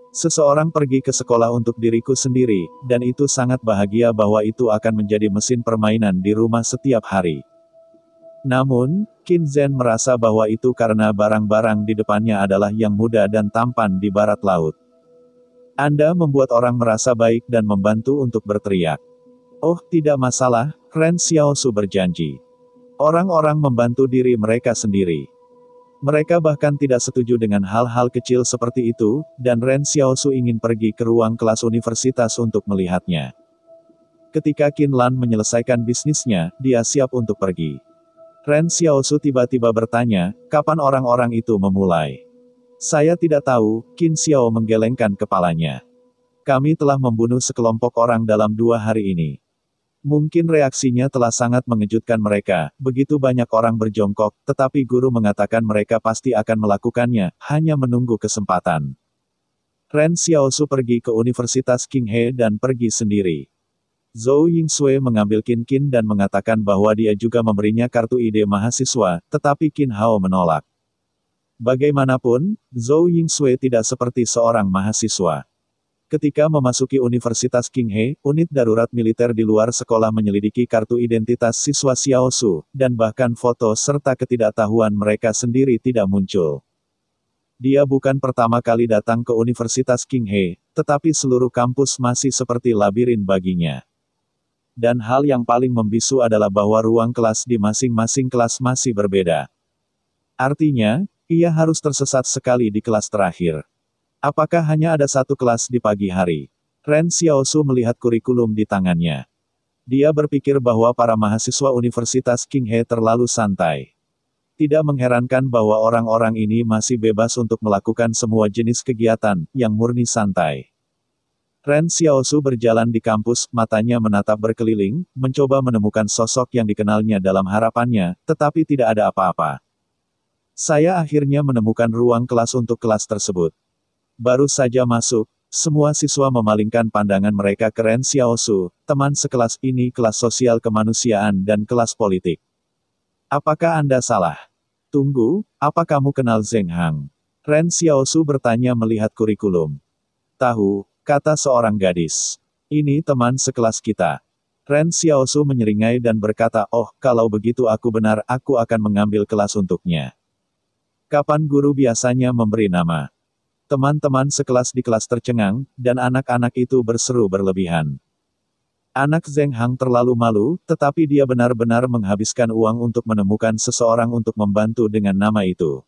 Seseorang pergi ke sekolah untuk diriku sendiri, dan itu sangat bahagia bahwa itu akan menjadi mesin permainan di rumah setiap hari. Namun, Qin Zhen merasa bahwa itu karena barang-barang di depannya adalah yang muda dan tampan di barat laut. Anda membuat orang merasa baik dan membantu untuk berteriak. Oh, tidak masalah, Ren Xiaosu berjanji. Orang-orang membantu diri mereka sendiri. Mereka bahkan tidak setuju dengan hal-hal kecil seperti itu, dan Ren Xiaosu ingin pergi ke ruang kelas universitas untuk melihatnya. Ketika Qin Lan menyelesaikan bisnisnya, dia siap untuk pergi. Ren Xiaosu tiba-tiba bertanya, kapan orang-orang itu memulai? Saya tidak tahu, Qin Xiao menggelengkan kepalanya. Kami telah membunuh sekelompok orang dalam 2 hari ini. Mungkin reaksinya telah sangat mengejutkan mereka, begitu banyak orang berjongkok, tetapi guru mengatakan mereka pasti akan melakukannya, hanya menunggu kesempatan. Ren Xiaosu pergi ke Universitas Qinghe dan pergi sendiri. Zhou Yingsui mengambil Qin dan mengatakan bahwa dia juga memberinya kartu ID mahasiswa, tetapi Qin Hao menolak. Bagaimanapun, Zhou Yingsui tidak seperti seorang mahasiswa. Ketika memasuki Universitas Qinghe, unit darurat militer di luar sekolah menyelidiki kartu identitas siswa Xiao Su, dan bahkan foto serta ketidaktahuan mereka sendiri tidak muncul. Dia bukan pertama kali datang ke Universitas Qinghe, tetapi seluruh kampus masih seperti labirin baginya. Dan hal yang paling membisu adalah bahwa ruang kelas di masing-masing kelas masih berbeda. Artinya, ia harus tersesat sekali di kelas terakhir. Apakah hanya ada satu kelas di pagi hari? Ren Xiaosu melihat kurikulum di tangannya. Dia berpikir bahwa para mahasiswa Universitas Qinghe terlalu santai. Tidak mengherankan bahwa orang-orang ini masih bebas untuk melakukan semua jenis kegiatan yang murni santai. Ren Xiaosu berjalan di kampus, matanya menatap berkeliling, mencoba menemukan sosok yang dikenalnya dalam harapannya, tetapi tidak ada apa-apa. Saya akhirnya menemukan ruang kelas untuk kelas tersebut. Baru saja masuk, semua siswa memalingkan pandangan mereka ke Ren Xiaosu, teman sekelas ini kelas sosial kemanusiaan dan kelas politik. Apakah Anda salah? Tunggu, apa kamu kenal Zheng Hang? Ren Xiaosu bertanya melihat kurikulum. Tahu, kata seorang gadis. Ini teman sekelas kita. Ren Xiaosu menyeringai dan berkata, oh, kalau begitu aku benar, aku akan mengambil kelas untuknya. Kapan guru biasanya memberi nama? Teman-teman sekelas di kelas tercengang, dan anak-anak itu berseru berlebihan. Anak Zheng Hang terlalu malu, tetapi dia benar-benar menghabiskan uang untuk menemukan seseorang untuk membantu dengan nama itu.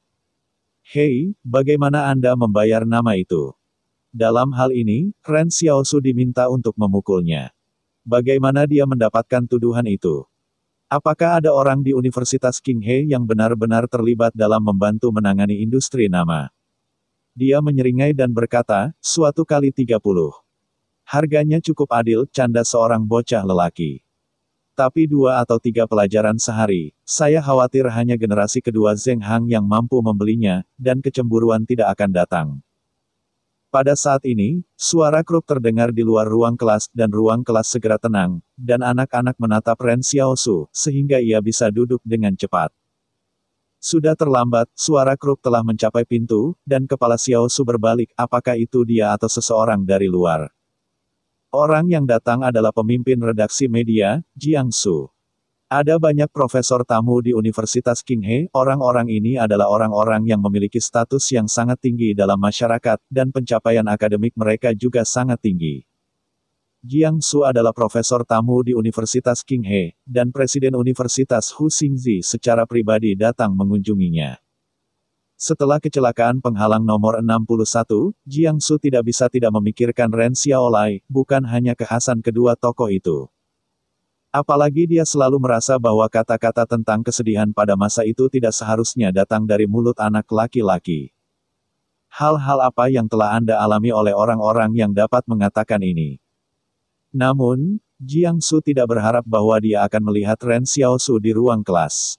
Hei, bagaimana Anda membayar nama itu? Dalam hal ini, Ren Xiaosu diminta untuk memukulnya. Bagaimana dia mendapatkan tuduhan itu? Apakah ada orang di Universitas Qinghe yang benar-benar terlibat dalam membantu menangani industri nama? Dia menyeringai dan berkata, suatu kali 30. Harganya cukup adil, canda seorang bocah lelaki. Tapi 2 atau 3 pelajaran sehari, saya khawatir hanya generasi kedua Zheng Hang yang mampu membelinya, dan kecemburuan tidak akan datang. Pada saat ini, suara kruk terdengar di luar ruang kelas dan ruang kelas segera tenang, dan anak-anak menatap Ren Xiaosu, sehingga ia bisa duduk dengan cepat. Sudah terlambat, suara kruk telah mencapai pintu, dan kepala Xiaosu berbalik, apakah itu dia atau seseorang dari luar? Orang yang datang adalah pemimpin redaksi media, Jiang Su. Ada banyak profesor tamu di Universitas Qinghe, orang-orang ini adalah orang-orang yang memiliki status yang sangat tinggi dalam masyarakat, dan pencapaian akademik mereka juga sangat tinggi. Jiang Su adalah profesor tamu di Universitas Qinghe, dan Presiden Universitas Hu Xingzi secara pribadi datang mengunjunginya. Setelah kecelakaan penghalang nomor 61, Jiang Su tidak bisa tidak memikirkan Ren Xiaolai, bukan hanya kekhasan kedua tokoh itu. Apalagi dia selalu merasa bahwa kata-kata tentang kesedihan pada masa itu tidak seharusnya datang dari mulut anak laki-laki. Hal-hal apa yang telah Anda alami oleh orang-orang yang dapat mengatakan ini? Namun, Jiang Su tidak berharap bahwa dia akan melihat Ren Xiaosu di ruang kelas.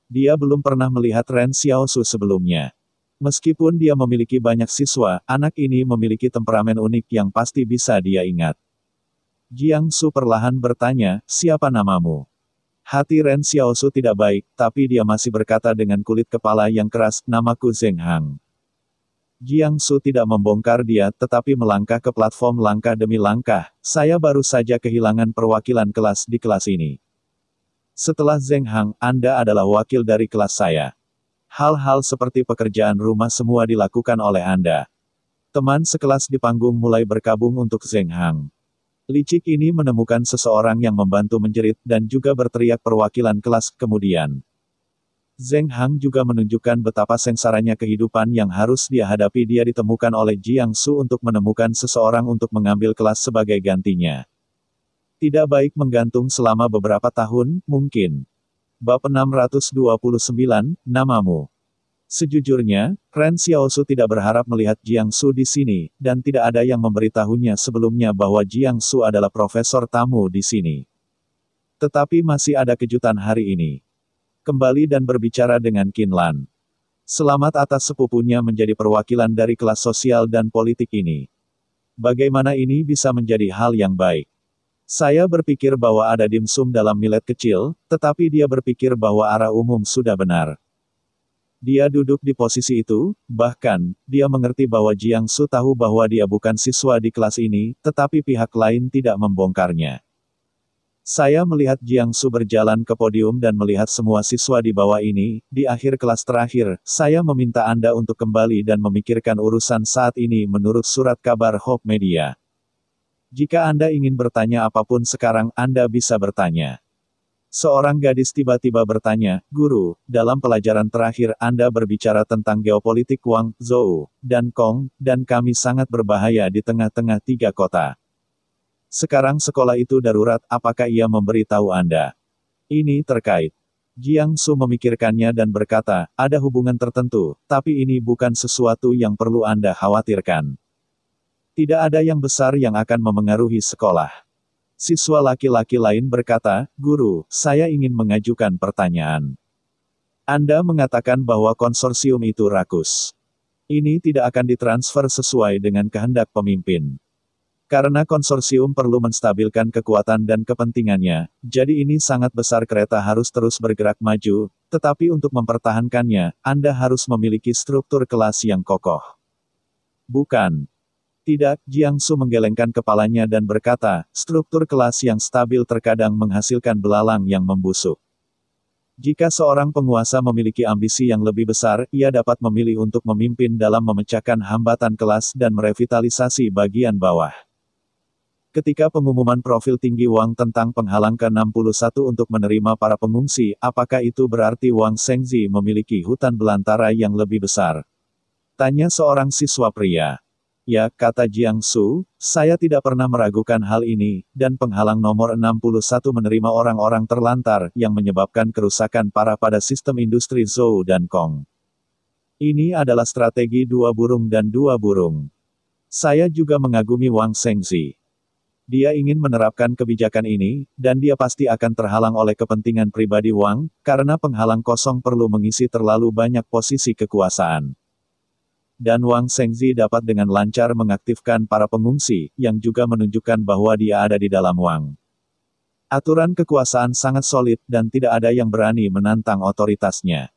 Dia belum pernah melihat Ren Xiaosu sebelumnya. Meskipun dia memiliki banyak siswa, anak ini memiliki temperamen unik yang pasti bisa dia ingat. Jiang Su perlahan bertanya, siapa namamu? Hati Ren Xiaosu tidak baik, tapi dia masih berkata dengan kulit kepala yang keras, namaku Zheng Hang. Jiang Su tidak membongkar dia, tetapi melangkah ke platform langkah demi langkah. Saya baru saja kehilangan perwakilan kelas di kelas ini. Setelah Zheng Hang, Anda adalah wakil dari kelas saya. Hal-hal seperti pekerjaan rumah semua dilakukan oleh Anda. Teman sekelas di panggung mulai berkabung untuk Zheng Hang. Licik ini menemukan seseorang yang membantu menjerit, dan juga berteriak perwakilan kelas, kemudian. Zheng Hang juga menunjukkan betapa sengsaranya kehidupan yang harus dia hadapi. Dia ditemukan oleh Jiang Su untuk menemukan seseorang untuk mengambil kelas sebagai gantinya. Tidak baik menggantung selama beberapa tahun, mungkin. Bab 629, namamu. Sejujurnya, Ren Xiaosu tidak berharap melihat Jiang Su di sini, dan tidak ada yang memberitahunya sebelumnya bahwa Jiang Su adalah profesor tamu di sini. Tetapi masih ada kejutan hari ini. Kembali dan berbicara dengan Qin Lan. Selamat atas sepupunya menjadi perwakilan dari kelas sosial dan politik ini. Bagaimana ini bisa menjadi hal yang baik? Saya berpikir bahwa ada dimsum dalam milet kecil, tetapi dia berpikir bahwa arah umum sudah benar. Dia duduk di posisi itu, bahkan, dia mengerti bahwa Jiang Su tahu bahwa dia bukan siswa di kelas ini, tetapi pihak lain tidak membongkarnya. Saya melihat Jiang Su berjalan ke podium dan melihat semua siswa di bawah ini, di akhir kelas terakhir, saya meminta Anda untuk kembali dan memikirkan urusan saat ini menurut surat kabar Hope Media. Jika Anda ingin bertanya apapun sekarang, Anda bisa bertanya. Seorang gadis tiba-tiba bertanya, "Guru, dalam pelajaran terakhir Anda berbicara tentang geopolitik Wang, Zhou, dan Kong, dan kami sangat berbahaya di tengah-tengah 3 kota. Sekarang sekolah itu darurat, apakah ia memberitahu Anda?" Ini terkait. Jiang Su memikirkannya dan berkata, "Ada hubungan tertentu, tapi ini bukan sesuatu yang perlu Anda khawatirkan. Tidak ada yang besar yang akan memengaruhi sekolah." Siswa laki-laki lain berkata, "Guru, saya ingin mengajukan pertanyaan. Anda mengatakan bahwa konsorsium itu rakus. Ini tidak akan ditransfer sesuai dengan kehendak pemimpin. Karena konsorsium perlu menstabilkan kekuatan dan kepentingannya, jadi ini sangat besar kereta harus terus bergerak maju, tetapi untuk mempertahankannya, Anda harus memiliki struktur kelas yang kokoh." "Bukan. Tidak," Jiang Su menggelengkan kepalanya dan berkata, "struktur kelas yang stabil terkadang menghasilkan belalang yang membusuk. Jika seorang penguasa memiliki ambisi yang lebih besar, ia dapat memilih untuk memimpin dalam memecahkan hambatan kelas dan merevitalisasi bagian bawah." Ketika pengumuman profil tinggi Wang tentang penghalang ke-61 untuk menerima para pengungsi, apakah itu berarti Wang Shengzi memiliki hutan belantara yang lebih besar? Tanya seorang siswa pria. "Ya," kata Jiang Su, "saya tidak pernah meragukan hal ini, dan penghalang nomor 61 menerima orang-orang terlantar yang menyebabkan kerusakan parah pada sistem industri Zhou dan Kong. Ini adalah strategi 2 burung dan 2 burung. Saya juga mengagumi Wang Shengzi. Dia ingin menerapkan kebijakan ini, dan dia pasti akan terhalang oleh kepentingan pribadi Wang, karena penghalang kosong perlu mengisi terlalu banyak posisi kekuasaan. Dan Wang Shengzi dapat dengan lancar mengaktifkan para pengungsi, yang juga menunjukkan bahwa dia ada di dalam Wang. Aturan kekuasaan sangat solid, dan tidak ada yang berani menantang otoritasnya."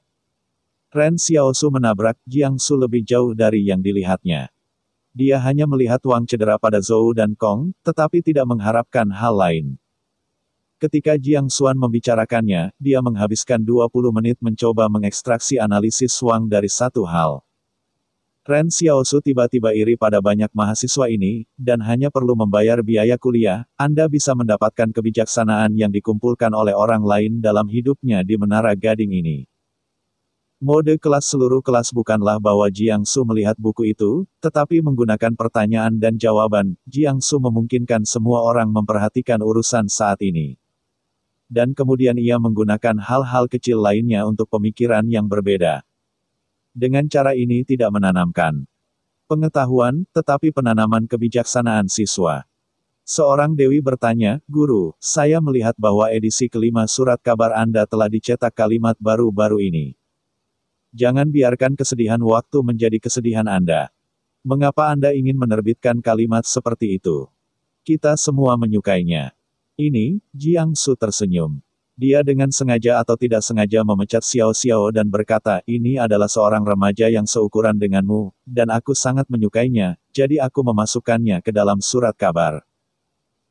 Ren Xiaosu menabrak Jiang Su lebih jauh dari yang dilihatnya. Dia hanya melihat Wang cedera pada Zhou dan Kong, tetapi tidak mengharapkan hal lain. Ketika Jiang Xuan membicarakannya, dia menghabiskan 20 menit mencoba mengekstraksi analisis Wang dari satu hal. Ren Xiaosu tiba-tiba iri pada banyak mahasiswa ini, dan hanya perlu membayar biaya kuliah, Anda bisa mendapatkan kebijaksanaan yang dikumpulkan oleh orang lain dalam hidupnya di Menara Gading ini. Mode kelas seluruh kelas bukanlah bahwa Jiang Su melihat buku itu, tetapi menggunakan pertanyaan dan jawaban, Jiang Su memungkinkan semua orang memperhatikan urusan saat ini. Dan kemudian ia menggunakan hal-hal kecil lainnya untuk pemikiran yang berbeda. Dengan cara ini tidak menanamkan pengetahuan, tetapi penanaman kebijaksanaan siswa. Seorang dewi bertanya, "Guru, saya melihat bahwa edisi kelima surat kabar Anda telah dicetak kalimat baru-baru ini. Jangan biarkan kesedihan waktu menjadi kesedihan Anda. Mengapa Anda ingin menerbitkan kalimat seperti itu? Kita semua menyukainya." Ini, Jiang Su tersenyum. Dia dengan sengaja atau tidak sengaja memecat Xiao Xiao dan berkata, "Ini adalah seorang remaja yang seukuran denganmu, dan aku sangat menyukainya, jadi aku memasukkannya ke dalam surat kabar."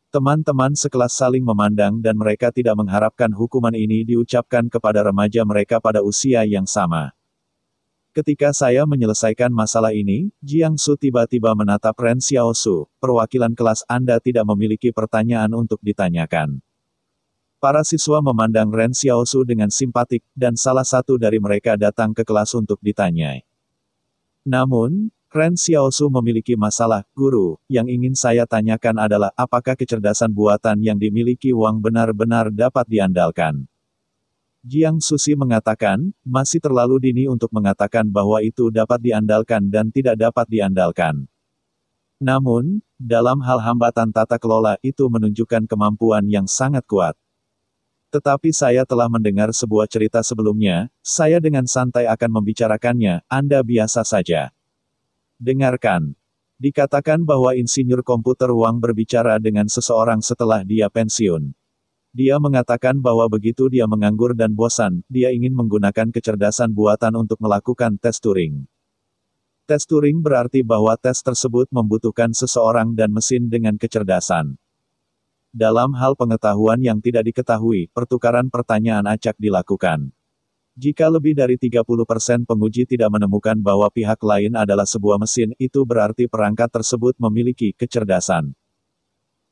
Teman-teman sekelas saling memandang dan mereka tidak mengharapkan hukuman ini diucapkan kepada remaja mereka pada usia yang sama. Ketika saya menyelesaikan masalah ini, Jiang Su tiba-tiba menatap Ren Xiaosu, "Perwakilan kelas Anda tidak memiliki pertanyaan untuk ditanyakan." Para siswa memandang Ren Xiaosu dengan simpatik, dan salah satu dari mereka datang ke kelas untuk ditanyai. Namun, Ren Xiaosu memiliki masalah, "Guru, yang ingin saya tanyakan adalah apakah kecerdasan buatan yang dimiliki Wang benar-benar dapat diandalkan?" Jiang Susi mengatakan, "Masih terlalu dini untuk mengatakan bahwa itu dapat diandalkan dan tidak dapat diandalkan. Namun, dalam hal hambatan tata kelola itu menunjukkan kemampuan yang sangat kuat. Tetapi saya telah mendengar sebuah cerita sebelumnya, saya dengan santai akan membicarakannya, Anda biasa saja. Dengarkan. Dikatakan bahwa insinyur komputer Wang berbicara dengan seseorang setelah dia pensiun. Dia mengatakan bahwa begitu dia menganggur dan bosan, dia ingin menggunakan kecerdasan buatan untuk melakukan tes Turing. Tes Turing berarti bahwa tes tersebut membutuhkan seseorang dan mesin dengan kecerdasan. Dalam hal pengetahuan yang tidak diketahui, pertukaran pertanyaan acak dilakukan. Jika lebih dari 30% penguji tidak menemukan bahwa pihak lain adalah sebuah mesin, itu berarti perangkat tersebut memiliki kecerdasan.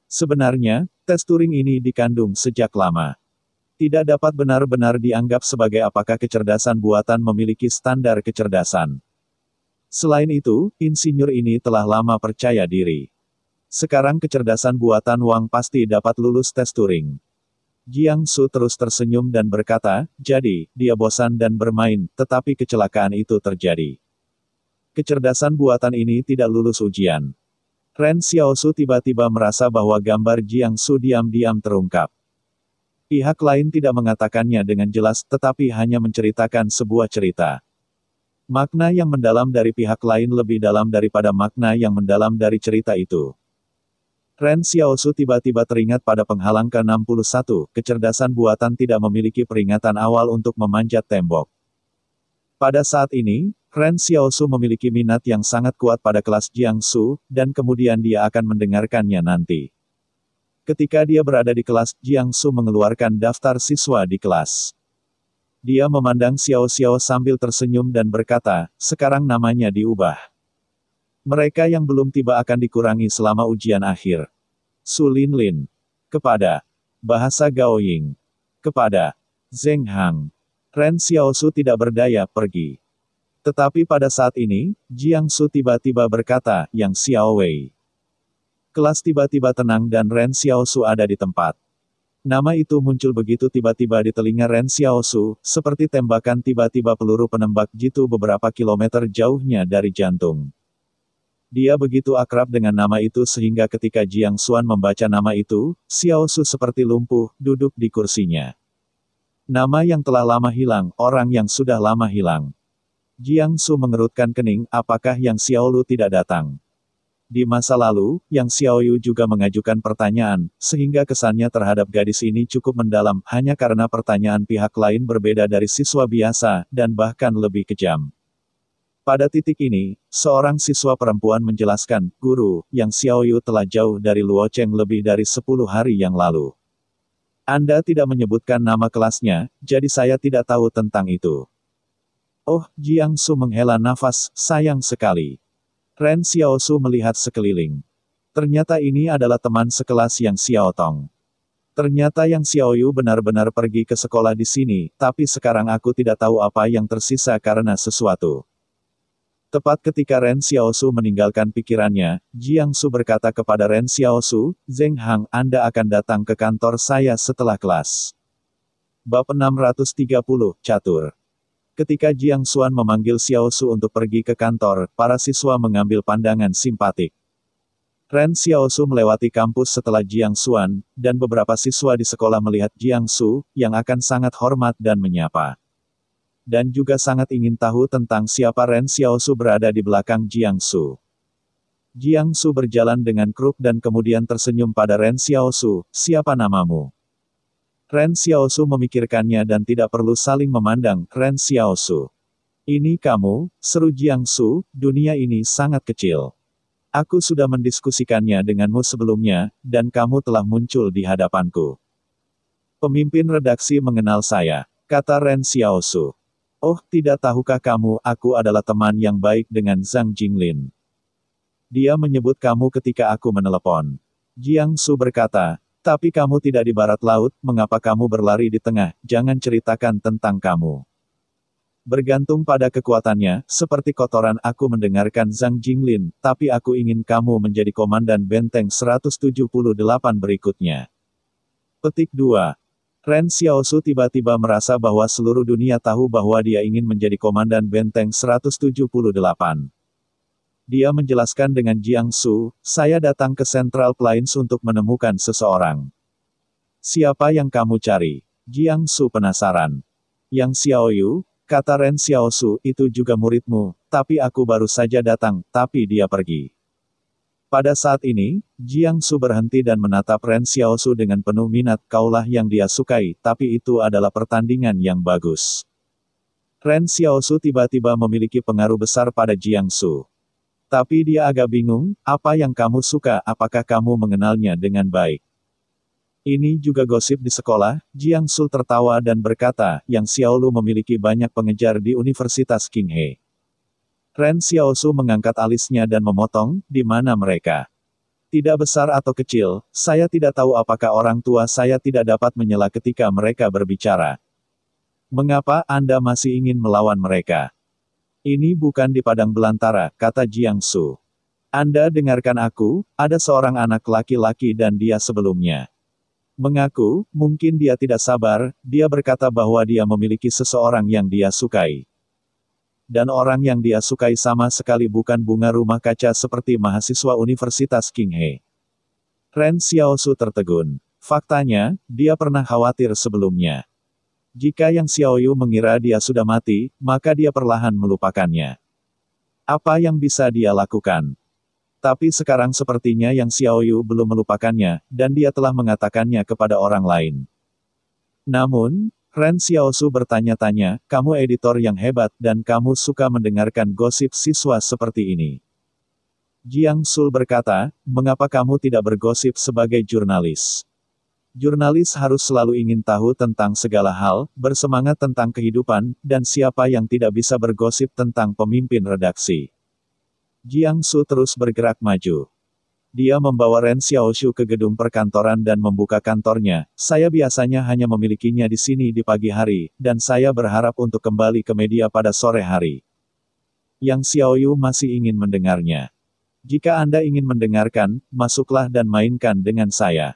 Sebenarnya, tes Turing ini dikandung sejak lama. Tidak dapat benar-benar dianggap sebagai apakah kecerdasan buatan memiliki standar kecerdasan. Selain itu, insinyur ini telah lama percaya diri. Sekarang kecerdasan buatan Wang pasti dapat lulus tes Turing. Jiang Su terus tersenyum dan berkata, jadi, dia bosan dan bermain, tetapi kecelakaan itu terjadi. Kecerdasan buatan ini tidak lulus ujian. Ren Xiaosu tiba-tiba merasa bahwa gambar Jiang Su diam-diam terungkap. Pihak lain tidak mengatakannya dengan jelas, tetapi hanya menceritakan sebuah cerita. Makna yang mendalam dari pihak lain lebih dalam daripada makna yang mendalam dari cerita itu. Ren Xiaosu tiba-tiba teringat pada penghalang ke-61, kecerdasan buatan tidak memiliki peringatan awal untuk memanjat tembok. Pada saat ini, Ren Xiaosu memiliki minat yang sangat kuat pada kelas Jiang Su, dan kemudian dia akan mendengarkannya nanti. Ketika dia berada di kelas, Jiang Su mengeluarkan daftar siswa di kelas. Dia memandang Xiao Xiao sambil tersenyum dan berkata, sekarang namanya diubah. Mereka yang belum tiba akan dikurangi selama ujian akhir. Su Linlin. Kepada Bahasa Gaoying. Kepada Zheng Hang. Ren Xiaosu tidak berdaya, pergi. Tetapi pada saat ini, Jiang Su tiba-tiba berkata, Yang Xiao Wei. Kelas tiba-tiba tenang dan Ren Xiaosu ada di tempat. Nama itu muncul begitu tiba-tiba di telinga Ren Xiaosu, seperti tembakan tiba-tiba peluru penembak jitu beberapa kilometer jauhnya dari jantung. Dia begitu akrab dengan nama itu sehingga ketika Jiang Xuan membaca nama itu, Xiaosu seperti lumpuh, duduk di kursinya. Nama yang telah lama hilang, orang yang sudah lama hilang. Jiang Su mengerutkan kening, apakah Yang Xiaolu tidak datang? Di masa lalu, Yang Xiaoyu juga mengajukan pertanyaan, sehingga kesannya terhadap gadis ini cukup mendalam, hanya karena pertanyaan pihak lain berbeda dari siswa biasa, dan bahkan lebih kejam. Pada titik ini, seorang siswa perempuan menjelaskan, Guru, Yang Xiaoyu telah jauh dari Luocheng lebih dari 10 hari yang lalu. Anda tidak menyebutkan nama kelasnya, jadi saya tidak tahu tentang itu. Oh, Jiang Su menghela nafas, sayang sekali. Ren Xiaosu melihat sekeliling. Ternyata ini adalah teman sekelas Yang Xiaotong. Ternyata Yang Xiaoyu benar-benar pergi ke sekolah di sini, tapi sekarang aku tidak tahu apa yang tersisa karena sesuatu. Tepat ketika Ren Xiaosu meninggalkan pikirannya, Jiang Su berkata kepada Ren Xiaosu, Zheng Hang, Anda akan datang ke kantor saya setelah kelas. Bab 630, Catur. Ketika Jiang Xuan memanggil Xiaosu untuk pergi ke kantor, para siswa mengambil pandangan simpatik. Ren Xiaosu melewati kampus setelah Jiang Xuan, dan beberapa siswa di sekolah melihat Jiang Su, yang akan sangat hormat dan menyapa. Dan juga sangat ingin tahu tentang siapa Ren Xiaosu berada di belakang Jiang Su. Jiang Su berjalan dengan kruk dan kemudian tersenyum pada Ren Xiaosu, siapa namamu? Ren Xiaosu memikirkannya dan tidak perlu saling memandang, Ren Xiaosu. Ini kamu, seru Jiang Su, dunia ini sangat kecil. Aku sudah mendiskusikannya denganmu sebelumnya, dan kamu telah muncul di hadapanku. Pemimpin redaksi mengenal saya, kata Ren Xiaosu. Oh, tidak tahukah kamu, aku adalah teman yang baik dengan Zhang Jinglin. Dia menyebut kamu ketika aku menelepon. Jiang Su berkata, tapi kamu tidak di barat laut, mengapa kamu berlari di tengah, jangan ceritakan tentang kamu. Bergantung pada kekuatannya, seperti kotoran aku mendengarkan Zhang Jinglin, tapi aku ingin kamu menjadi komandan benteng 178 berikutnya. Petik 2. Ren Xiaosu tiba-tiba merasa bahwa seluruh dunia tahu bahwa dia ingin menjadi komandan benteng 178. Dia menjelaskan dengan Jiang Su, saya datang ke Central Plains untuk menemukan seseorang. Siapa yang kamu cari? Jiang Su penasaran. Yang Xiaoyu, kata Ren Xiaosu, itu juga muridmu, tapi aku baru saja datang, tapi dia pergi. Pada saat ini, Jiang Su berhenti dan menatap Ren Xiaosu dengan penuh minat. Kaulah yang dia sukai, tapi itu adalah pertandingan yang bagus. Ren Xiaosu tiba-tiba memiliki pengaruh besar pada Jiang Su. Tapi dia agak bingung, apa yang kamu suka, apakah kamu mengenalnya dengan baik? Ini juga gosip di sekolah. Jiang Su tertawa dan berkata, Yang Xiaolu memiliki banyak pengejar di Universitas Qinghe. Ren Xiaosu mengangkat alisnya dan memotong, di mana mereka? Tidak besar atau kecil, saya tidak tahu apakah orang tua saya tidak dapat menyela ketika mereka berbicara. Mengapa Anda masih ingin melawan mereka? Ini bukan di padang belantara, kata Jiang Su. Anda dengarkan aku, ada seorang anak laki-laki dan dia sebelumnya mengaku, mungkin dia tidak sabar, dia berkata bahwa dia memiliki seseorang yang dia sukai. Dan orang yang dia sukai sama sekali bukan bunga rumah kaca seperti mahasiswa Universitas Qinghe. Ren Xiaosu tertegun. Faktanya, dia pernah khawatir sebelumnya. Jika Yang Xiaoyu mengira dia sudah mati, maka dia perlahan melupakannya. Apa yang bisa dia lakukan? Tapi sekarang sepertinya Yang Xiaoyu belum melupakannya, dan dia telah mengatakannya kepada orang lain. Namun, Ren Xiaosu bertanya-tanya, kamu editor yang hebat dan kamu suka mendengarkan gosip siswa seperti ini. Jiang Su berkata, mengapa kamu tidak bergosip sebagai jurnalis? Jurnalis harus selalu ingin tahu tentang segala hal, bersemangat tentang kehidupan, dan siapa yang tidak bisa bergosip tentang pemimpin redaksi. Jiang Su terus bergerak maju. Dia membawa Ren Xiaoshu ke gedung perkantoran dan membuka kantornya. Saya biasanya hanya memilikinya di sini di pagi hari, dan saya berharap untuk kembali ke media pada sore hari. Yang Xiaoyu masih ingin mendengarnya. Jika Anda ingin mendengarkan, masuklah dan mainkan dengan saya.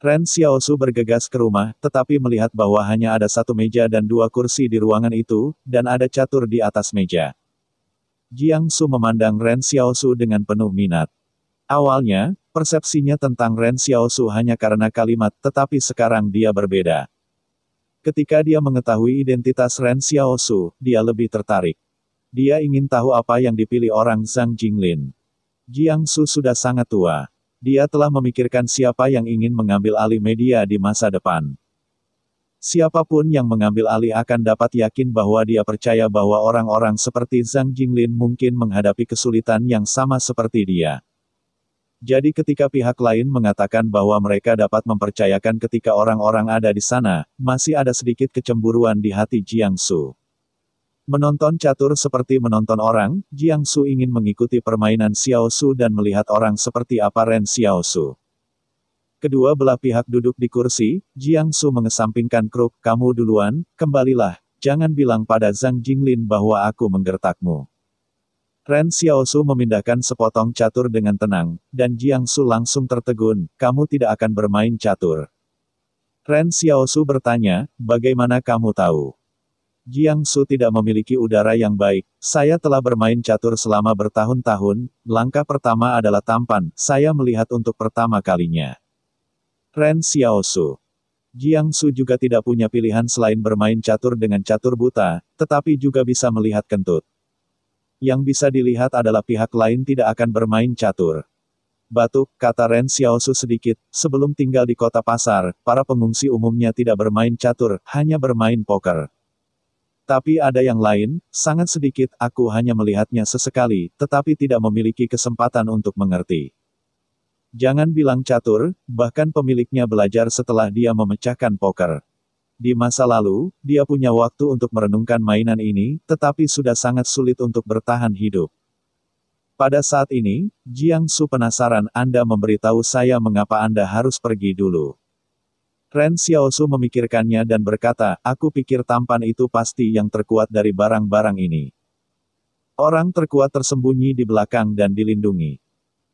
Ren Xiaosu bergegas ke rumah, tetapi melihat bahwa hanya ada satu meja dan dua kursi di ruangan itu, dan ada catur di atas meja. Jiang Su memandang Ren Xiaosu dengan penuh minat. Awalnya, persepsinya tentang Ren Xiaosu hanya karena kalimat, tetapi sekarang dia berbeda. Ketika dia mengetahui identitas Ren Xiaosu, dia lebih tertarik. Dia ingin tahu apa yang dipilih orang Zhang Jinglin. Jiang Su sudah sangat tua. Dia telah memikirkan siapa yang ingin mengambil alih media di masa depan. Siapapun yang mengambil alih akan dapat yakin bahwa dia percaya bahwa orang-orang seperti Zhang Jinglin mungkin menghadapi kesulitan yang sama seperti dia. Jadi ketika pihak lain mengatakan bahwa mereka dapat mempercayakan ketika orang-orang ada di sana, masih ada sedikit kecemburuan di hati Jiang Su. Menonton catur seperti menonton orang, Jiang Su ingin mengikuti permainan Xiao Su dan melihat orang seperti apa Ren Xiao Su. Kedua belah pihak duduk di kursi, Jiang Su mengesampingkan kruk, kamu duluan, kembalilah, jangan bilang pada Zhang Jinglin bahwa aku menggertakmu. Ren Xiaosu memindahkan sepotong catur dengan tenang, dan Jiang Su langsung tertegun, kamu tidak akan bermain catur. Ren Xiaosu bertanya, bagaimana kamu tahu? Jiang Su tidak memiliki udara yang baik, saya telah bermain catur selama bertahun-tahun, langkah pertama adalah tampan, saya melihat untuk pertama kalinya. Ren Xiaosu. Jiang Su juga tidak punya pilihan selain bermain catur dengan catur buta, tetapi juga bisa melihat kentut. Yang bisa dilihat adalah pihak lain tidak akan bermain catur. Batuk, kata Ren Xiaosu sedikit, sebelum tinggal di kota pasar, para pengungsi umumnya tidak bermain catur, hanya bermain poker. Tapi ada yang lain, sangat sedikit, aku hanya melihatnya sesekali, tetapi tidak memiliki kesempatan untuk mengerti. Jangan bilang catur, bahkan pemiliknya belajar setelah dia memecahkan poker. Di masa lalu, dia punya waktu untuk merenungkan mainan ini, tetapi sudah sangat sulit untuk bertahan hidup. Pada saat ini, Jiang Su penasaran, Anda memberitahu saya mengapa Anda harus pergi dulu. Ren Xiaosu memikirkannya dan berkata, aku pikir tampan itu pasti yang terkuat dari barang-barang ini. Orang terkuat tersembunyi di belakang dan dilindungi.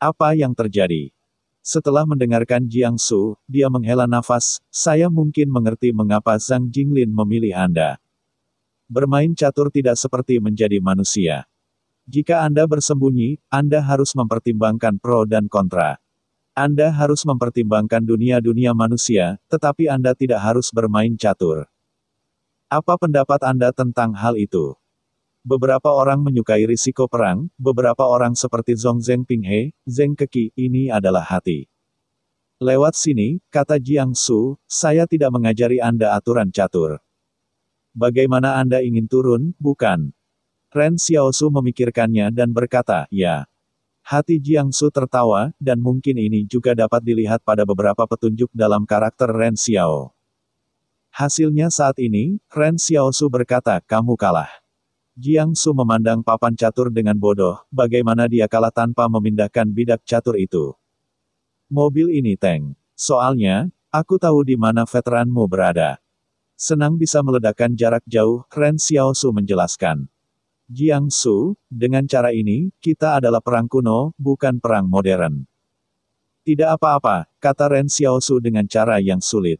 Apa yang terjadi? Setelah mendengarkan Jiang Su, dia menghela nafas, saya mungkin mengerti mengapa Zhang Jinglin memilih Anda. Bermain catur tidak seperti menjadi manusia. Jika Anda bersembunyi, Anda harus mempertimbangkan pro dan kontra. Anda harus mempertimbangkan dunia-dunia manusia, tetapi Anda tidak harus bermain catur. Apa pendapat Anda tentang hal itu? Beberapa orang menyukai risiko perang, beberapa orang seperti Zhong Zhengpinghe, Zheng Keki, ini adalah hati. Lewat sini, kata Jiang Su, saya tidak mengajari Anda aturan catur. Bagaimana Anda ingin turun, bukan? Ren Xiaosu memikirkannya dan berkata, ya. Hati Jiang Su tertawa, dan mungkin ini juga dapat dilihat pada beberapa petunjuk dalam karakter Ren Xiao. Hasilnya saat ini, Ren Xiaosu berkata, kamu kalah. Jiang Su memandang papan catur dengan bodoh, bagaimana dia kalah tanpa memindahkan bidak catur itu. Mobil ini tank. Soalnya, aku tahu di mana veteranmu berada. Senang bisa meledakkan jarak jauh, Ren Xiaosu menjelaskan. Jiang Su, dengan cara ini, kita adalah perang kuno, bukan perang modern. Tidak apa-apa, kata Ren Xiaosu dengan cara yang sulit.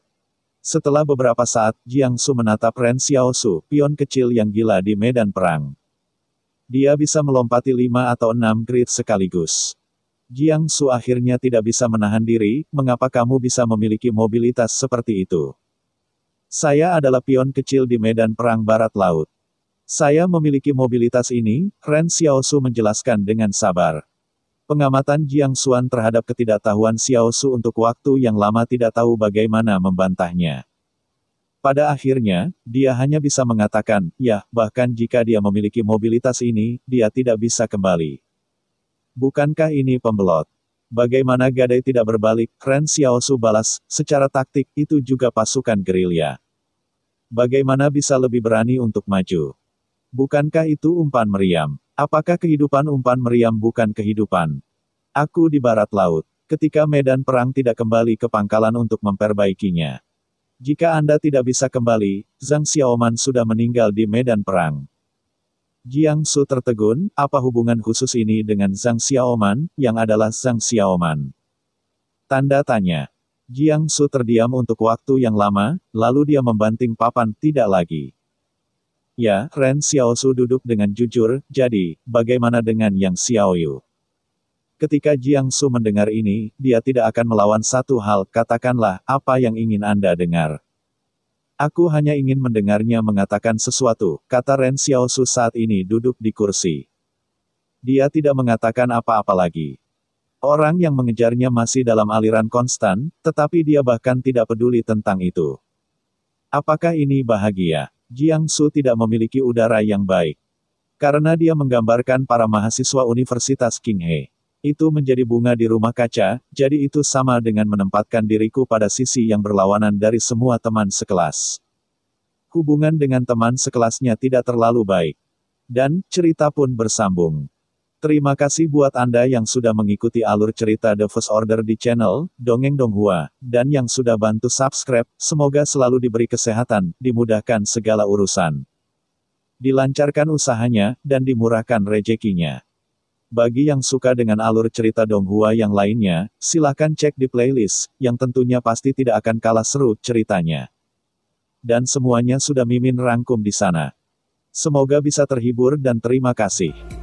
Setelah beberapa saat, Jiang Su menatap Ren Xiaosu, pion kecil yang gila di medan perang. Dia bisa melompati 5 atau 6 grid sekaligus. Jiang Su akhirnya tidak bisa menahan diri, mengapa kamu bisa memiliki mobilitas seperti itu? Saya adalah pion kecil di medan perang barat laut. Saya memiliki mobilitas ini, Ren Xiaosu menjelaskan dengan sabar. Pengamatan Jiang Xuan terhadap ketidaktahuan Xiaosu untuk waktu yang lama tidak tahu bagaimana membantahnya. Pada akhirnya, dia hanya bisa mengatakan, ya, bahkan jika dia memiliki mobilitas ini, dia tidak bisa kembali. Bukankah ini pembelot? Bagaimana gadai tidak berbalik, Ren Xiaosu balas, secara taktik, itu juga pasukan gerilya. Bagaimana bisa lebih berani untuk maju? Bukankah itu umpan meriam? Apakah kehidupan umpan meriam bukan kehidupan? Aku di barat laut. Ketika medan perang tidak kembali ke pangkalan untuk memperbaikinya. Jika Anda tidak bisa kembali, Zhang Xiaoman sudah meninggal di medan perang. Jiang Su tertegun, apa hubungan khusus ini dengan Zhang Xiaoman, yang adalah Zhang Xiaoman? Tanda tanya. Jiang Su terdiam untuk waktu yang lama, lalu dia membanting papan, tidak lagi. Ya, Ren Xiaosu duduk dengan jujur, jadi, bagaimana dengan Yang Xiaoyu? Ketika Jiang Su mendengar ini, dia tidak akan melawan satu hal, katakanlah, apa yang ingin Anda dengar? Aku hanya ingin mendengarnya mengatakan sesuatu, kata Ren Xiaosu saat ini duduk di kursi. Dia tidak mengatakan apa-apa lagi. Orang yang mengejarnya masih dalam aliran konstan, tetapi dia bahkan tidak peduli tentang itu. Apakah ini bahagia? Jiang Su tidak memiliki udara yang baik. Karena dia menggambarkan para mahasiswa Universitas Qinghe. Itu menjadi bunga di rumah kaca, jadi itu sama dengan menempatkan diriku pada sisi yang berlawanan dari semua teman sekelas. Hubungan dengan teman sekelasnya tidak terlalu baik. Dan, cerita pun bersambung. Terima kasih buat Anda yang sudah mengikuti alur cerita The First Order di channel Dongeng Donghua, dan yang sudah bantu subscribe, semoga selalu diberi kesehatan, dimudahkan segala urusan. Dilancarkan usahanya, dan dimurahkan rezekinya. Bagi yang suka dengan alur cerita Donghua yang lainnya, silahkan cek di playlist, yang tentunya pasti tidak akan kalah seru ceritanya. Dan semuanya sudah Mimin rangkum di sana. Semoga bisa terhibur dan terima kasih.